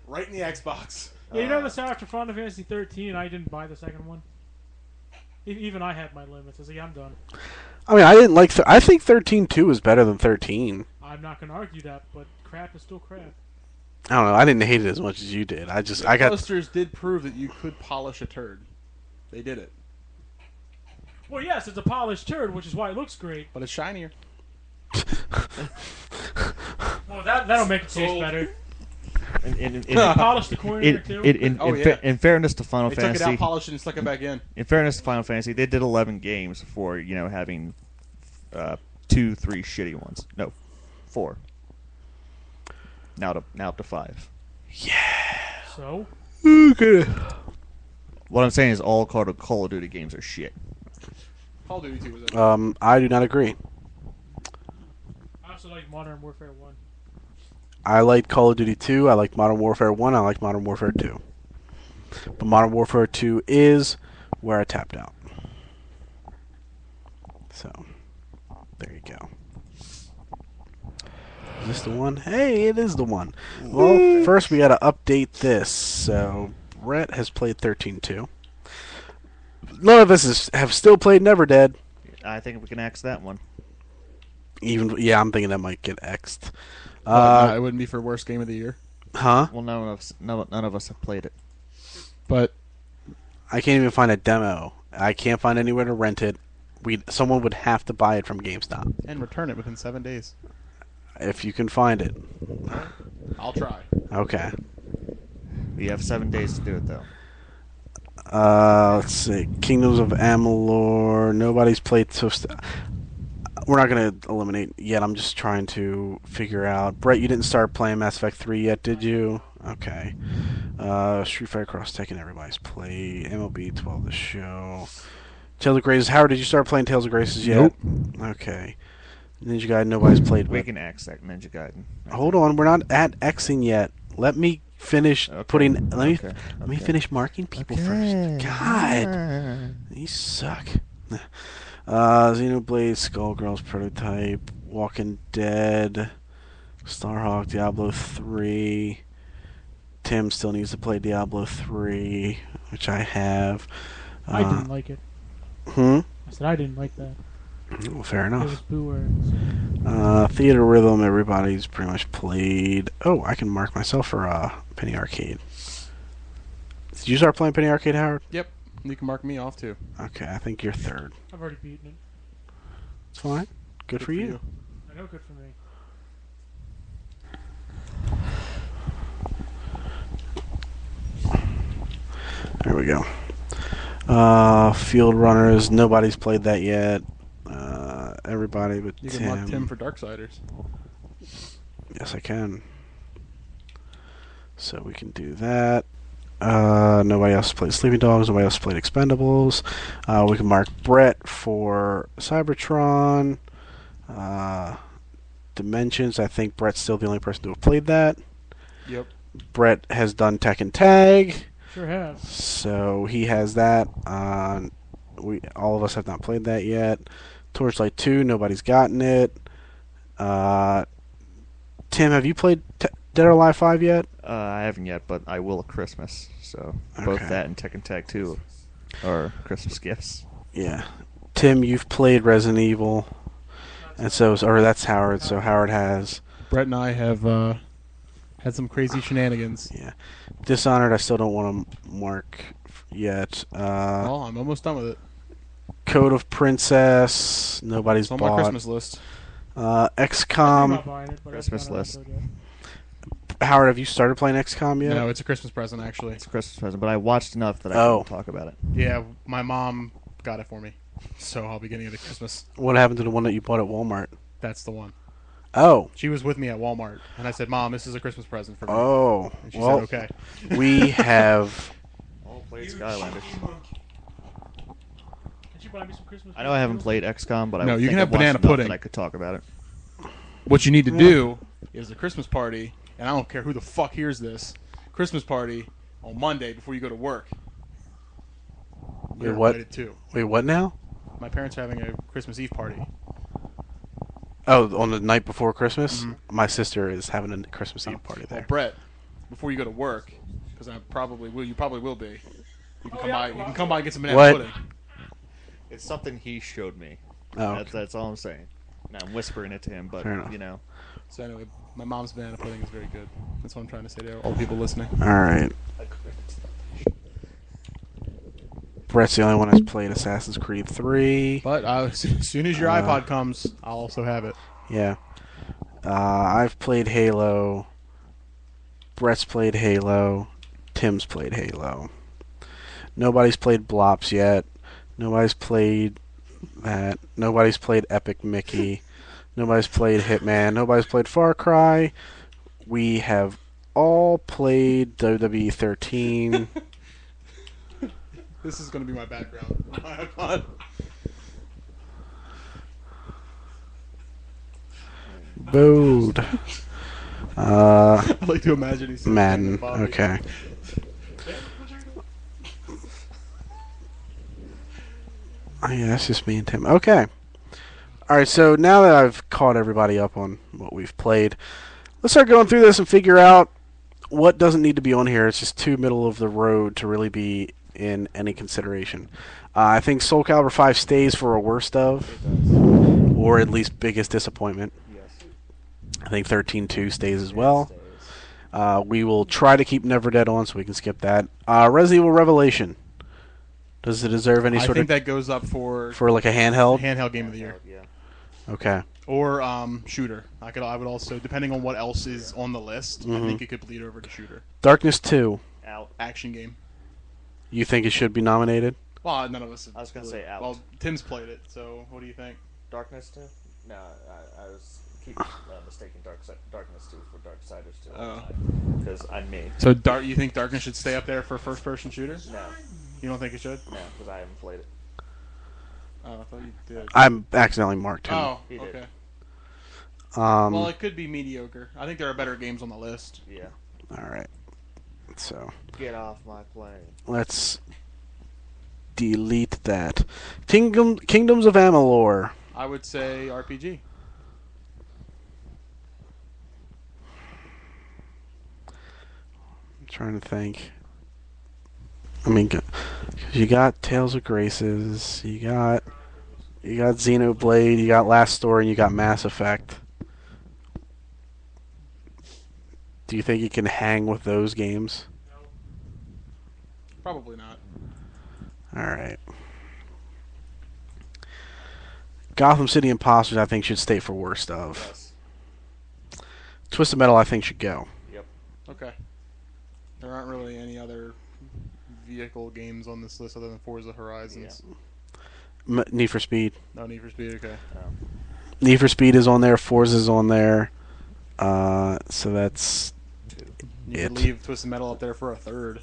right in the Xbox. Yeah, you notice how after Final Fantasy 13, I didn't buy the second one. Even I had my limits. I was like, I'm done. I mean, I didn't like. I think 13-2 is better than 13. I'm not going to argue that, but crap is still crap. I don't know. I didn't hate it as much as you did. I got. Posters did prove that you could polish a turd. They did it, Well, yes, it's a polished turd, which is why it looks great. but it's shinier. Well, that'll make it taste better. In Polish the corner too. Oh, yeah. in fairness to Final They took it Fantasy, out, polished it, and stuck it back in. in fairness to Final Fantasy, they did 11 games for having 2, 3 shitty ones. No, 4. Now up to 5. So, Okay. What I'm saying is all Call of Duty games are shit. Call of Duty 2 was it. I do not agree. I also like Modern Warfare 1. I like Call of Duty 2. I like Modern Warfare 1. I like Modern Warfare 2. But Modern Warfare 2 is where I tapped out. So, there you go. Is this the one? Hey, it is the one. Well, first we got to update this. So Brett has played 13-2. None of us have still played Never Dead. I think we can axe that one. Yeah, I'm thinking that might get X'd. No, it wouldn't be for worst game of the year. Huh? Well, none of us have played it. But I can't even find a demo. I can't find anywhere to rent it. Someone would have to buy it from GameStop and return it within 7 days. if you can find it. I'll try. Okay. We have 7 days to do it, though. Let's see. Kingdoms of Amalur. Nobody's played. We're not going to eliminate yet. I'm just trying to figure out. Brett, you didn't start playing Mass Effect 3 yet, did you? Okay. Street Fighter Cross Tekken, everybody's played. MLB 12, the show. Tales of Graces. Howard, did you start playing Tales of Graces yet? Nope. Okay. Ninja Gaiden, nobody's played. We But can axe that Ninja Gaiden. hold on, we're not at Xing yet. Let me finish putting. Let me finish marking people first. God, you suck. Xenoblade, Skullgirls prototype, Walking Dead, Starhawk, Diablo 3. Tim still needs to play Diablo 3, which I have. I didn't like it. I said I didn't like that. Well, fair It was enough. boo words. Theater Rhythm, everybody's pretty much played. Oh, I can mark myself for Penny Arcade. Did you start playing Penny Arcade, Howard? Yep. You can mark me off too. Okay, I think you're third. I've already beaten it. It's fine. Good for you. I know, good for me. There we go. Field Runners, nobody's played that yet. Everybody but You Tim. can mark Tim for Darksiders. Yes, I can. So we can do that. Nobody else played Sleeping Dogs. Nobody else played Expendables. We can mark Brett for Cybertron. Dimensions. I think Brett's still the only person to have played that. Yep. Brett has done Tekken Tag, Sure have. so he has that. All of us have not played that yet. Torchlight 2. Nobody's gotten it. Tim, have you played Dead or Alive 5 yet? I haven't yet, but I will at Christmas. So both Okay. that and Tekken Tag 2 are Christmas gifts. Yeah. Tim, you've played Resident Evil, and that's Howard. So Howard has. Brett and I have had some crazy shenanigans. Yeah. Dishonored, I still don't want to mark yet. Well, I'm almost done with it. Code of Princess, nobody's It's on bought. my Christmas list. I'm XCOM. not buying it, but Christmas that's not list. an episode yet. Howard, have you started playing XCOM yet? No, it's a Christmas present actually. It's a Christmas present, but I watched enough that I Oh. can talk about it. Yeah, my mom got it for me, so I'll be getting it at Christmas. What happened to the one that you bought at Walmart? That's the one. Oh. She was with me at Walmart, and I said, "Mom, this is a Christmas present for me." Oh. And she Well, said, "Okay." we have. All played Skylanders. Did you buy me some Christmas? I know I haven't played XCOM, but I No, you think can have I've watched banana enough pudding. that I could talk about it. What you need to do is a Christmas party, and I don't care who the fuck hears this. Christmas party on Monday before you go to work. You're what? invited too. Wait, what now? My parents are having a Christmas Eve party. Oh, on the night before Christmas? My sister is having a Christmas Eve party Well, there. Brett, before you go to work, because I probably will. You probably will be. You can come yeah, by. You can come by and get some banana What? pudding. It's something he showed me. Oh, That's all I'm saying. And I'm whispering it to him, but Fair enough. you know. So anyway, my mom's banana pudding is very good. That's what I'm trying to say to all the people listening. all right. Brett's the only one that's played Assassin's Creed 3. But as soon as your iPod comes, I'll also have it. Yeah. I've played Halo. Brett's played Halo. Tim's played Halo. Nobody's played Blops yet. Nobody's played that. Nobody's played Epic Mickey. Nobody's played Hitman. Nobody's played Far Cry. We have all played WWE 13. This is going to be my background. on my iPod. Booed. I like to imagine he's sitting there Madden. with Bobby. Okay. Oh, yeah, that's just me and Tim. Okay. All right, so now that I've caught everybody up on what we've played, let's start going through this and figure out what doesn't need to be on here. It's just too middle of the road to really be in any consideration. I think Soul Calibur 5 stays for a worst of, or at least biggest disappointment. Yes. I think 13.2 stays as well. We will try to keep Never Dead on so we can skip that. Resident Evil Revelation. Does it deserve any I sort think of that goes up for like a handheld? handheld game of the year. Yeah. Okay. Or shooter. I would also, depending on what else is on the list, I Mhm. think it could bleed over to shooter. Darkness 2. Out. Action game. You think it should be nominated? Well, none of us. I was gonna say out. Well, Tim's played it, so what do you think? Darkness 2? No, I was mistaking Darkness 2 for Darksiders 2. Oh. Because I'm me. So, you think Darkness should stay up there for first-person shooter? No, You don't think it should? no, because I haven't played it. Oh, I thought you did. I'm accidentally marked him. Oh, He did. okay. Um, Well, it could be mediocre. I think there are better games on the list. Yeah. all right. So Get off my plane. let's delete that. Kingdoms of Amalur. I would say RPG. I'm trying to think. I mean, 'cause you got Tales of Graces, you got Xenoblade, you got Last Story, and you got Mass Effect. Do you think you can hang with those games? Probably not. All right. Gotham City Imposters, I think, should stay for worst of. Yes. Twisted Metal, I think, should go. Okay. There aren't really any other vehicle games on this list other than Forza Horizons. Need for Speed. No Need for Speed. Okay. Need for Speed is on there. Forza's on there. So that's You it. could leave Twisted Metal up there for a third.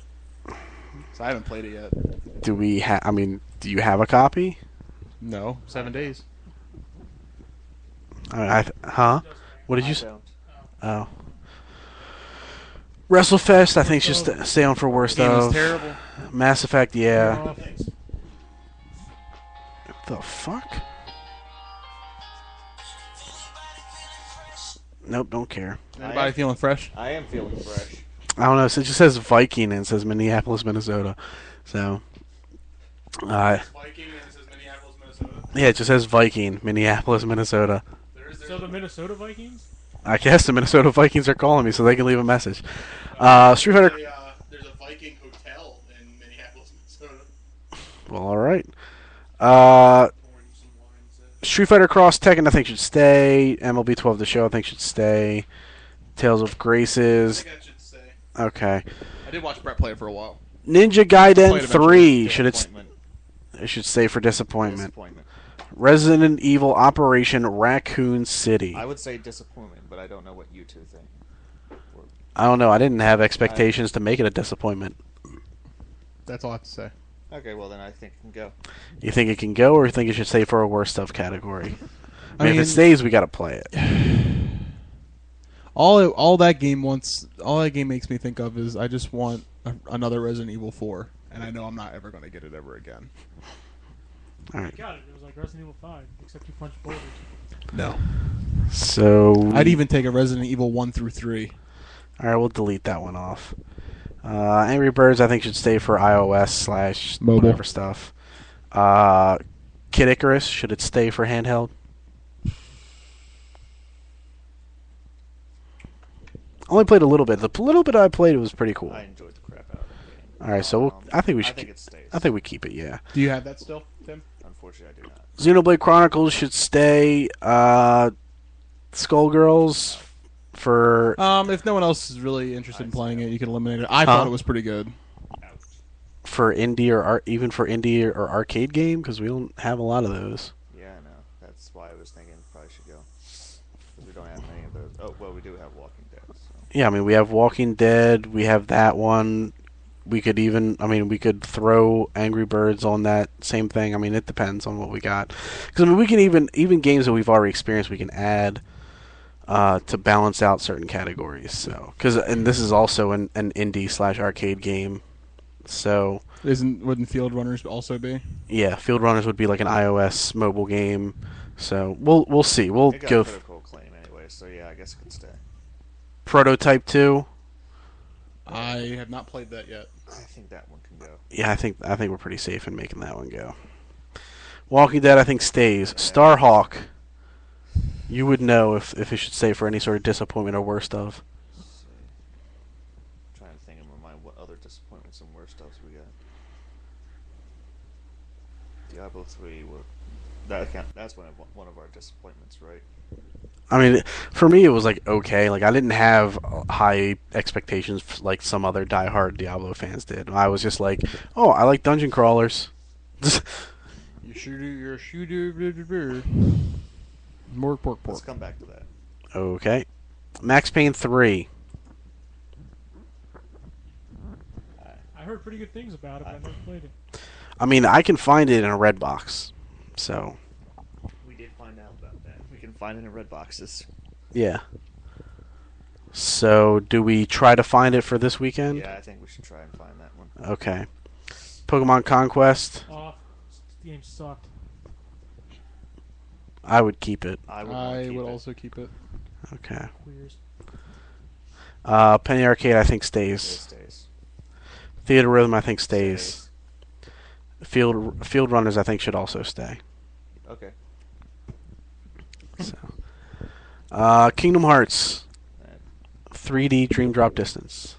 So I haven't played it yet. Do we have? I mean, do you have a copy? No. 7 days. Huh? What did you I say? don't. Oh. WrestleFest, I think, should stay on for worst Game was of. terrible. Mass Effect, yeah. Oh, What the fuck? Nope, don't care. Anybody feeling fresh? I am feeling fresh. I don't know. So it just says Viking and it says Minneapolis, Minnesota. So, Viking and it says Minneapolis, Minnesota. yeah, it just says Viking, Minneapolis, Minnesota. So the Minnesota Vikings? I guess the Minnesota Vikings are calling me so they can leave a message. Street Fighter. There's a Viking hotel in Minneapolis, Minnesota. Well, all right. Street Fighter Cross Tekken, I think, should stay. MLB 12 The Show, I think, should stay. Tales of Graces. that should stay. Okay. I did watch Brett play it for a while. Ninja Played Gaiden eventually. 3 should it Disappointment. should stay for disappointment. Disappointment. Resident Evil Operation Raccoon City. I would say disappointment, but I don't know what you two think. I don't know. I didn't have expectations to make it a disappointment. That's all I have to say. Okay, well then I think it can go. You think it can go, or you think it should stay for a worst of category? I mean, if mean- it stays, we got to play it. All that game makes me think of is I just want another Resident Evil 4, and I know I'm not ever going to get it ever again. All right. Got it. It was like Resident Evil 5, except you punch boulders. No. So I'd even take a Resident Evil 1 through 3. all right, we'll delete that one off. Angry Birds, I think, should stay for iOS / Mobile. whatever stuff. Kid Icarus, should it stay for handheld? Only played a little bit. The little bit I played was pretty cool. I enjoyed the crap out of the game. All right, so I think we should. I think it stays. I think we keep it. Yeah. Do you have that still, Tim? Unfortunately, I do not. Xenoblade Chronicles should stay. Skullgirls for If no one else is really interested in playing it, you can eliminate it. I thought it was pretty good. indie or even for indie or arcade game because we don't have a lot of those. Yeah, I know. That's why I was thinking probably should go. Because we don't have many of those. Oh, well, we do have Walking Dead. So. Yeah, I mean we have Walking Dead. We have that one. We could even, we could throw Angry Birds on that same thing. I mean, it depends on what we got. Because we can even games that we've already experienced, we can add to balance out certain categories. So, and this is also an indie / arcade game. So, Wouldn't Field Runners also be? yeah, Field Runners would be like an iOS mobile game. So we'll see. We'll It got go critical acclaim anyway, so yeah, I guess it could stay. Prototype 2. I have not played that yet. I think that one can go. Yeah, I think we're pretty safe in making that one go. Walking Dead, I think stays. Starhawk, you would know if it should stay for any sort of disappointment or worst of. Let's see. I'm trying to think in my mind what other disappointments and worst stuffs we got. Diablo 3, that's one of our disappointments, right? I mean, for me, it was like okay. Like I didn't have high expectations like some other diehard Diablo fans did. I was just like, oh, I like dungeon crawlers. You're a shooter. More pork. Let's come back to that. Okay, Max Payne 3. I heard pretty good things about it, but I never played it. I mean, I can find it in a red box, so We did find out about that. We can find it in red boxes. yeah. So, do we try to find it for this weekend? Yeah, I think we should try and find that one. Okay. Pokemon Conquest. Oh, the game sucked. I would keep it. I I keep would it. also keep it. Okay. Queers. Penny Arcade, I think It stays. stays. Theater Rhythm, I think stays. Field Runners, I think should also stay. Okay. So, Kingdom Hearts, That- 3D Dream Drop Distance.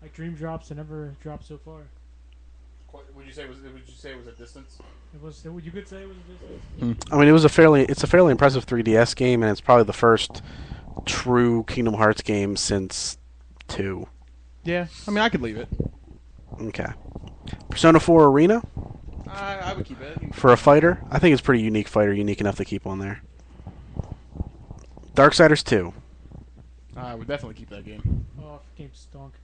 Like Dream Drops, it never dropped so far. Would you say it was a distance? It was. You could say it was just. I mean, it's a fairly impressive 3DS game, and it's probably the first true Kingdom Hearts game since 2. Yeah, I mean I could leave it. Okay. Persona 4 Arena I would keep it. for a fighter. I think it's a pretty unique fighter, unique enough to keep on there. Darksiders 2. I would definitely keep that game. Oh, the game stunk.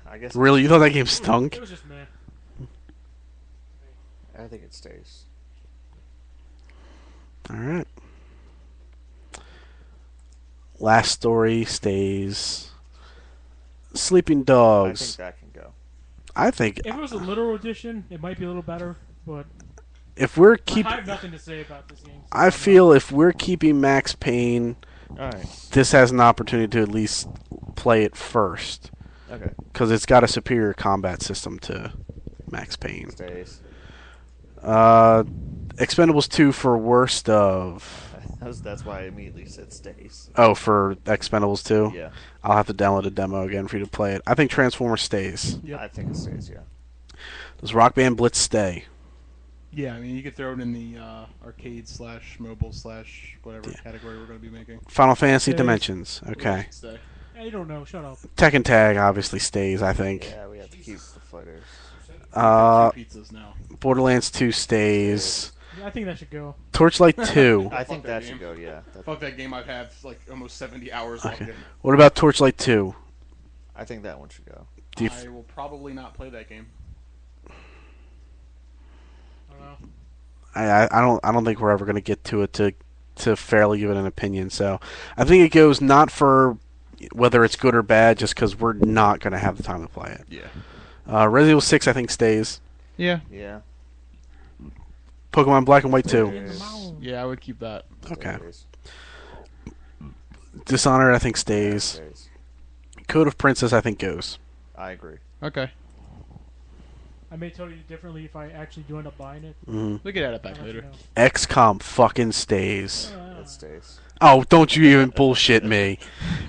I guess. Really, you thought that game stunk? It was just meh. I think it stays. All right. Last Story stays. Sleeping I think Dogs. that can go. I think If it was a literal edition, it might be a little better. But if we're I keep, have nothing to say about this game. I feel if we're keeping Max Payne, All right. this has an opportunity to at least play it first Okay. because it's got a superior combat system to Max Payne. Stays. Expendables 2 for worst of. That's why I immediately said stays. Oh, for Expendables 2? Yeah. I'll have to download a demo again for you to play it. I think Transformers stays. Yep. I think it stays. Yeah. Does Rock Band Blitz stay? Yeah, I mean you could throw it in the arcade / mobile / whatever Yeah. category we're going to be making. Final Fantasy Stays. Dimensions. Okay. Stay. Hey, you don't know. Shut up. Tekken Tag obviously stays, I think. Yeah, we have to keep the fighters. Two pizzas now. Borderlands 2 stays. Yeah, I think that should go. Torchlight 2. I think Fuck that that should game. go. Yeah. Fuck that game. I've had like almost 70 hours logged Okay. in. What about Torchlight 2? I think that one should go. Do you I will probably not play that game. I don't know. I don't think we're ever going to get to it to fairly give it an opinion. So I think it goes not for whether it's good or bad, just because we're not going to have the time to play it. Yeah. Resident Evil 6 I think stays. Yeah. Yeah. Pokemon Black and White 2. In the mouth. Yeah, I would keep that. Okay. Stays. Dishonored I think Yeah, stays. stays. Code of Princess I think goes. I agree. Okay. I may tell you differently if I actually do end up buying it. Mm. We can add it I'll back let you later. know. XCOM fucking stays. It stays. Oh, don't you even bullshit me.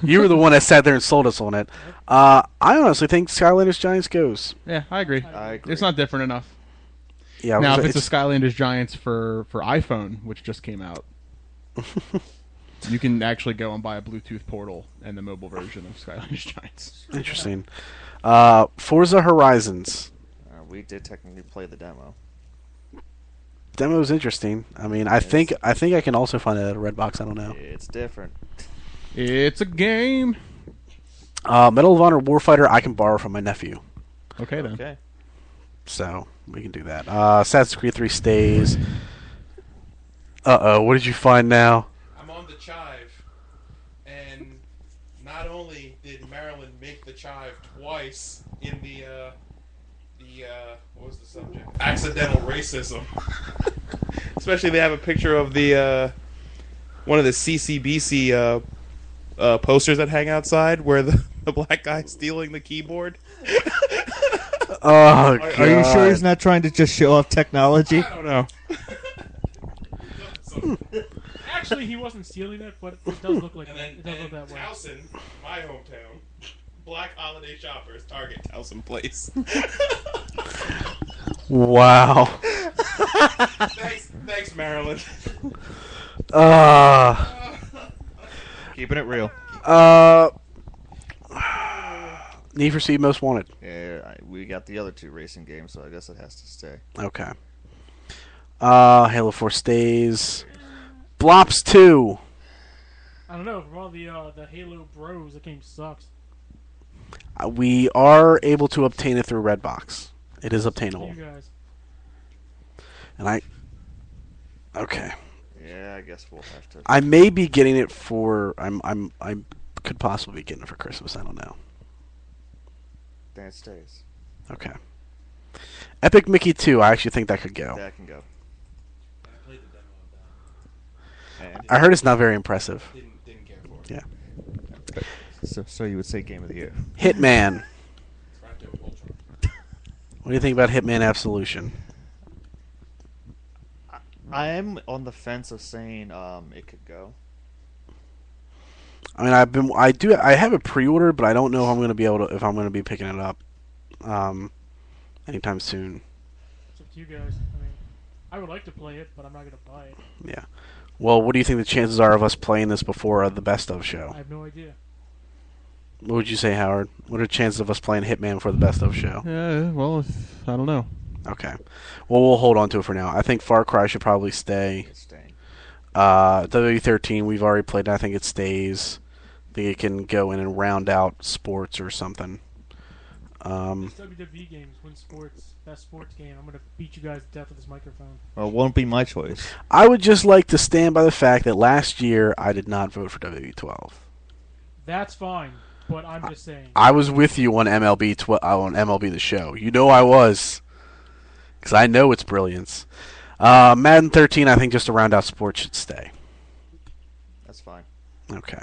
You were the one that sat there and sold us on it. I honestly think Skylanders Giants goes. Yeah, I agree. I agree. It's not different enough. Yeah, Now, if it's a Skylanders Giants for iPhone, which just came out, you can actually go and buy a Bluetooth portal and the mobile version of Skylanders Giants. interesting. Forza Horizons. We did technically play the demo. Demo's interesting. I mean, I think I can also find it at a Redbox. I don't know. It's different. It's a game. Medal of Honor Warfighter I can borrow from my nephew, Okay, then. Okay. so we can do that. Assassin's Creed 3 stays. What did you find now? I'm on the chive, and not only did Maryland make the chive twice in the what was the subject? Accidental racism. Especially they have a picture of the one of the CCBC posters that hang outside where the black guy's stealing the keyboard. Oh, Are you sure he's not trying to just show off technology? I don't know. Actually, he wasn't stealing it, but it does look like And that. then It does look that way. Towson, my hometown, black holiday shoppers, Target Towson Place. Wow. Thanks, Maryland. Keeping it real. Need for Speed Most Wanted. Yeah, we got the other 2 racing games, so I guess it has to stay. Okay. Halo 4 stays. Blops 2. I don't know. From all the Halo bros, the game sucks. We are able to obtain it through Redbox. It is obtainable. You guys. And I... Okay. Yeah, I guess we'll have to. I may be getting it for... I could possibly be getting it for Christmas. I don't know. Then it stays. Okay. Epic Mickey 2. I actually think that could go. That can go. I played the demo of that. And I heard it's not very impressive. Didn't care for it. Yeah. so you would say Game of the Year. Hitman. Tried to Ultron. What do you think about Hitman Absolution? I am on the fence of saying it could go. I mean, I have it pre-ordered, but I don't know if I'm going to be picking it up anytime soon. It's up to you guys. I mean, I would like to play it, but I'm not going to buy it. Yeah. Well, what do you think the chances are of us playing this before the Best Of show? I have no idea. What would you say, Howard? What are the chances of us playing Hitman for the Best Of show? Well, I don't know. Okay. Well, we'll hold on to it for now. I think Far Cry should probably stay. It's staying. W13, we've already played it. I think it stays. I think it can go in and round out sports or something. These WWE games win sports, best sports game. I'm going to beat you guys to death with this microphone. Well, it won't be my choice. I would just like to stand by the fact that last year I did not vote for WWE12. That's fine, but I'm just saying. I was with you on on MLB The Show. You know I was. Because I know its brilliance. Madden 13, I think just to round out sports should stay. That's fine. Okay.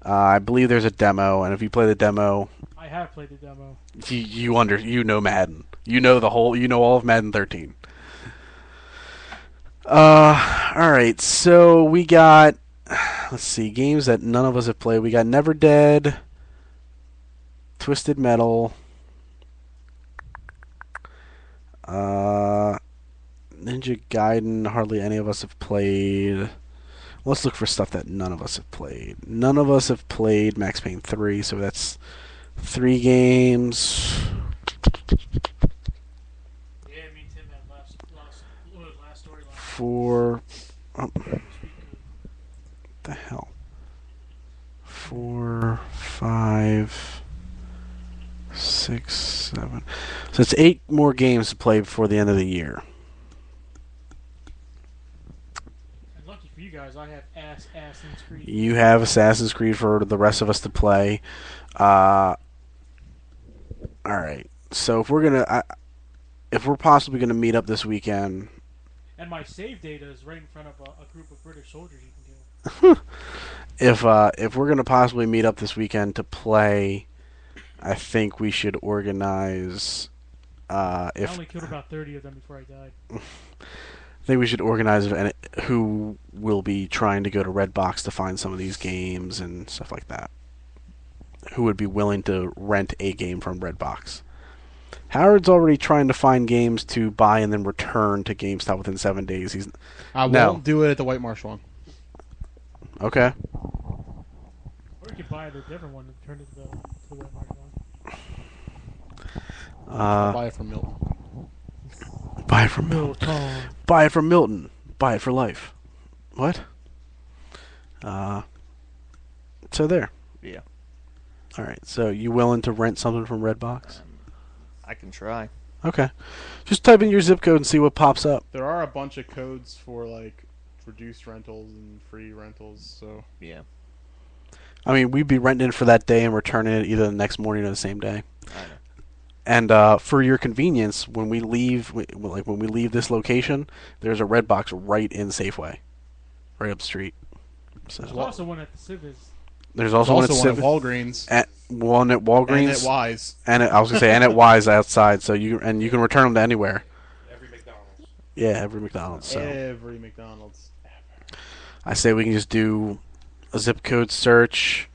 I believe there's a demo, and if you play the demo, I have played the demo. you know Madden. You know all of Madden 13. Alright, so we got, let's see, games that none of us have played. We got Never Dead, Twisted Metal, Ninja Gaiden, hardly any of us have played. Let's look for stuff that none of us have played. None of us have played Max Payne 3, so that's 3 games. Yeah, me and Tim had last storyline. 4. Oh, the hell? 4, 5, 6, 7. So it's 8 more games to play before the end of the year. And lucky for you guys, I have Assassin's Creed. You have Assassin's Creed for the rest of us to play. All right. So if we're possibly gonna meet up this weekend, And my save data is right in front of a group of British soldiers you can kill. if we're gonna possibly meet up this weekend to play, I think we should organize. I only killed about 30 of them before I died. I think we should organize who will be trying to go to Redbox to find some of these games and stuff like that. Who would be willing to rent a game from Redbox? Howard's already trying to find games to buy and then return to GameStop within 7 days. I won't do it at the White Marsh one. Okay. Or you could buy the different one and turn it to the Wet Market one. I'll buy it from Milton. Buy it from Milton. Buy it from Milton. Buy it for life. What? So there. Yeah. All right. So you willing to rent something from Redbox? I can try. Okay. Just type in your zip code and see what pops up. There are a bunch of codes for like reduced rentals and free rentals, so Yeah. I mean, we'd be renting it for that day and returning it either the next morning or the same day. I know. And for your convenience, when we leave, when we leave this location, there's a red box right in Safeway, right up the street. There's So also one at the Civis. there's There's also one also at one at Walgreens one at Walgreens, and at Wise. I was gonna say, and at Wise outside. So you can return them to anywhere. Every McDonald's. Yeah, every McDonald's. So Every McDonald's. I say we can just do a zip code search.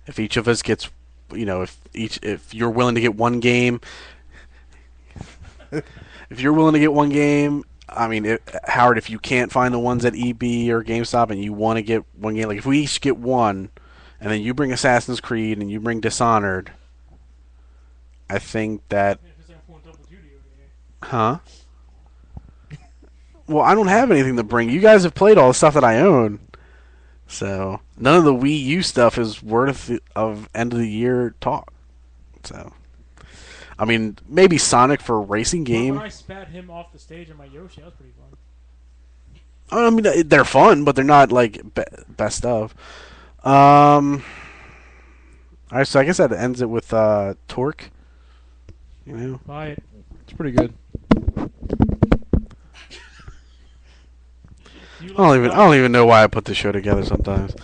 If each of us gets, if you're willing to get one game, if you're willing to get one game, I mean, Howard, if you can't find the ones at EB or GameStop and you want to get one game, like if we each get one, and then you bring Assassin's Creed and you bring Dishonored, I think that, Yeah, because I'm pulling double duty over here. huh? Well, I don't have anything to bring. You guys have played all the stuff that I own. So, none of the Wii U stuff is worth of end of the year talk. So, I mean, maybe Sonic for a racing game. When I spat him off the stage on my Yoshi, that was pretty fun. I mean, they're fun, but they're not, like, best of. Alright, so I guess that ends it with Torque. You know? Buy it. It's pretty good. I don't even know why I put the show together sometimes.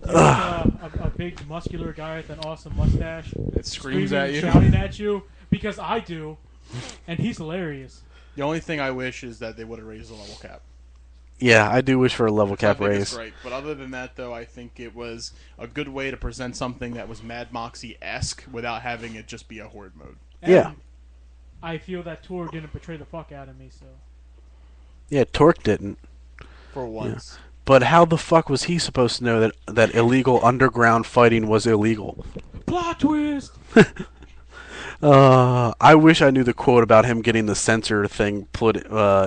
A big muscular guy with an awesome mustache. It screams screaming, at you. shouting at you, because I do, and he's hilarious. The only thing I wish is that they would have raised the level cap. Yeah, I do wish for a level cap I think raise. it's great. But other than that, though, I think it was a good way to present something that was Mad Moxie-esque without having it just be a horde mode. And Yeah. I feel that Tor didn't betray the fuck out of me, so. Yeah, Torque didn't. For once. But how the fuck was he supposed to know that illegal underground fighting was illegal? Plot twist! I wish I knew the quote about him getting the sensor thing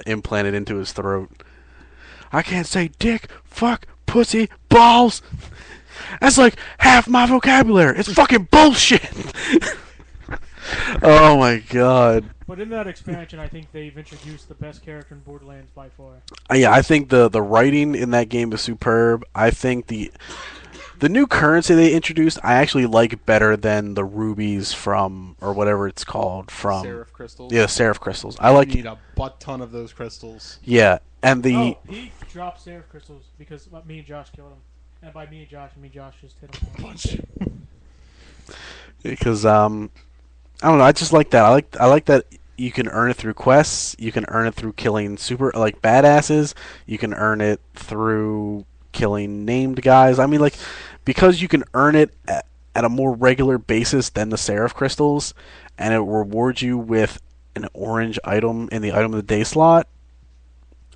implanted into his throat. I can't say dick, fuck, pussy, balls. That's like half my vocabulary. It's fucking bullshit. Oh my god. But in that expansion, I think they've introduced the best character in Borderlands by far. Yeah, I think the writing in that game is superb. I think the new currency they introduced, I actually like better than the rubies from, or whatever it's called, from. Seraph crystals. Yeah, Seraph crystals. I like. You need a butt ton of those crystals. Yeah, and the. Oh, he dropped Seraph crystals because me and Josh killed him. And by me and Josh, I mean Josh just hit him. Punch. Because I don't know. I just like that. I like that you can earn it through quests. You can earn it through killing badasses. You can earn it through killing named guys. I mean, like, because you can earn it at a more regular basis than the Seraph crystals, and it rewards you with an orange item in the item of the day slot.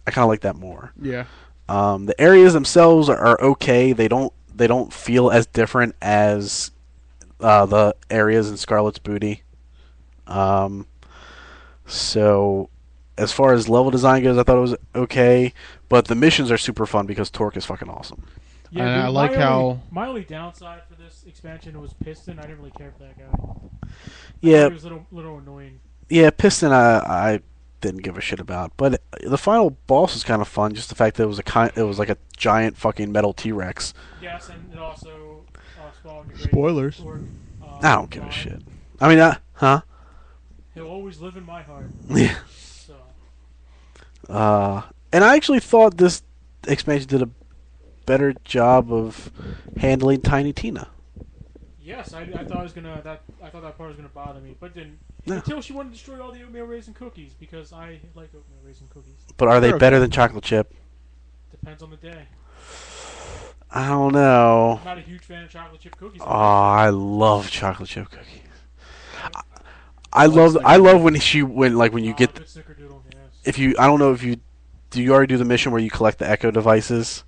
I kind of like that more. Yeah. The areas themselves are okay. They don't feel as different as the areas in Scarlet's Booty. So as far as level design goes, I thought it was okay, but the missions are super fun because Torque is fucking awesome. Yeah, And dude, I like how- my only downside for this expansion was Piston. I didn't really care for that guy. Yeah, He was a little annoying. yeah, Piston I didn't give a shit about, but the final boss was kind of fun. Just the fact that it was like a giant fucking metal T-Rex. Yes, and it also spawned a great Spoilers. sword, I don't give a line. shit. I mean, huh? He'll always live in my heart. Yeah. So. And I actually thought this expansion did a better job of handling Tiny Tina. Yes, I thought I thought that part was gonna bother me, but didn't. No. Until she wanted to destroy all the oatmeal raisin cookies because I like oatmeal raisin cookies. But are they They're better okay. than chocolate chip? Depends on the day. I don't know. I'm not a huge fan of chocolate chip cookies. Oh, I love chocolate chip cookies. I love when you get good snickerdoodle, yes. if you I don't know if you do you already do the mission where you collect the Echo devices,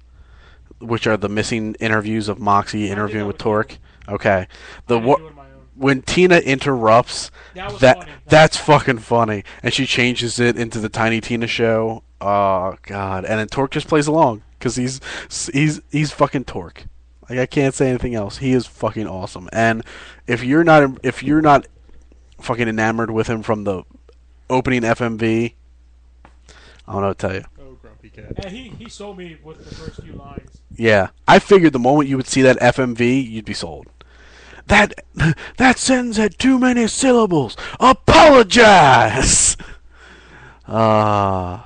which are the missing interviews of Moxie interviewing that with with Torque. Okay, the I didn't what do it on my own. when Tina interrupts, That was funny. that's fucking funny, and she changes it into the Tiny Tina show. Oh god, and then Torque just plays along because he's fucking Torque. Like I can't say anything else. He is fucking awesome, and if you're not fucking enamored with him from the opening FMV, I don't know what to tell you. Oh, grumpy cat. And he sold me with the first few lines. Yeah, I figured the moment you would see that FMV, you'd be sold. That sentence had too many syllables. Apologize. All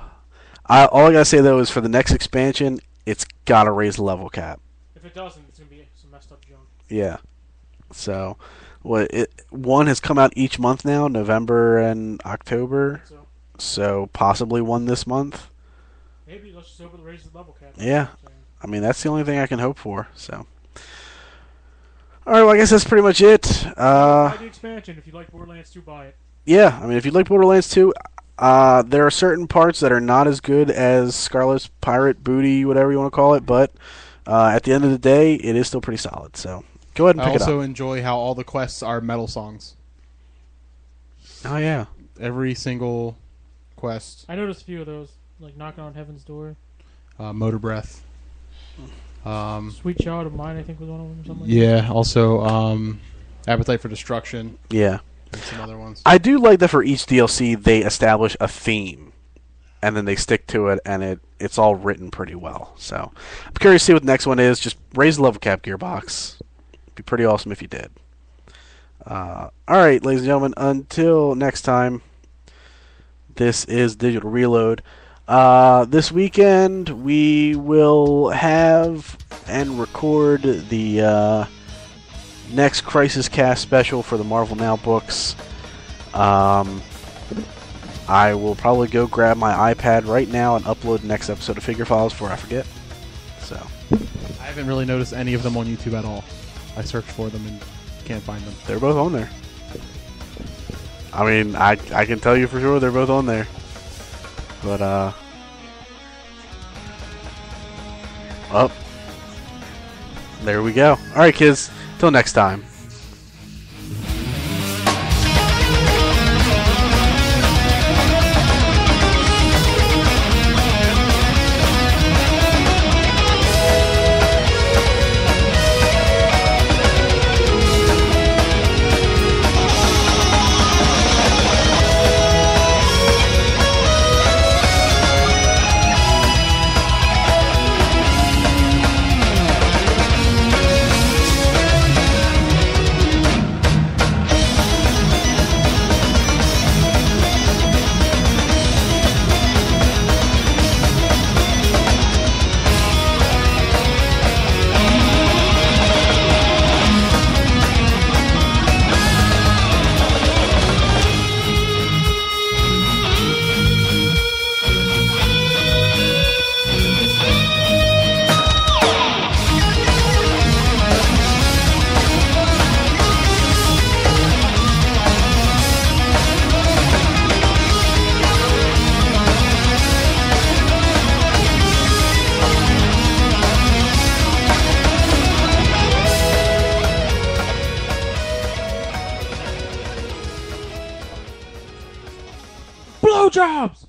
I gotta say though is for the next expansion, it's gotta raise the level cap. If it doesn't, it's gonna be some messed up junk. Yeah. So, one has come out each month now, November and October. So possibly one this month. Maybe let's just hope it raises the level cap. Yeah. I mean, that's the only thing I can hope for. So. All right. Well, I guess that's pretty much it. Buy the expansion. If you like Borderlands 2, buy it. Yeah. I mean, if you like Borderlands 2, there are certain parts that are not as good as Scarlet's Pirate Booty, whatever you want to call it, but at the end of the day, it is still pretty solid. So go ahead and pick it I up. also enjoy how all the quests are metal songs. Oh yeah. Every single quest. I noticed a few of those, like Knocking on Heaven's Door. Motor Breath. Sweet Child of Mine, I think, was one of them. Or something Yeah. Also, Appetite for Destruction. Yeah. And some other ones. I do like that for each DLC they establish a theme, and then they stick to it, and it's all written pretty well. So I'm curious to see what the next one is. Just raise the level cap, Gearbox. It'd be pretty awesome if you did. All right, ladies and gentlemen, until next time, this is Digital Reload. This weekend we will have and record the next Crisis Cast special for the Marvel Now books. I will probably go grab my iPad right now and upload the next episode of Figure Files before I forget. So I haven't really noticed any of them on YouTube at all. I searched for them and can't find them. they're both on there. I mean, I can tell you for sure they're both on there. But oh, there we go. All right, kids. Till next time. Blowjobs!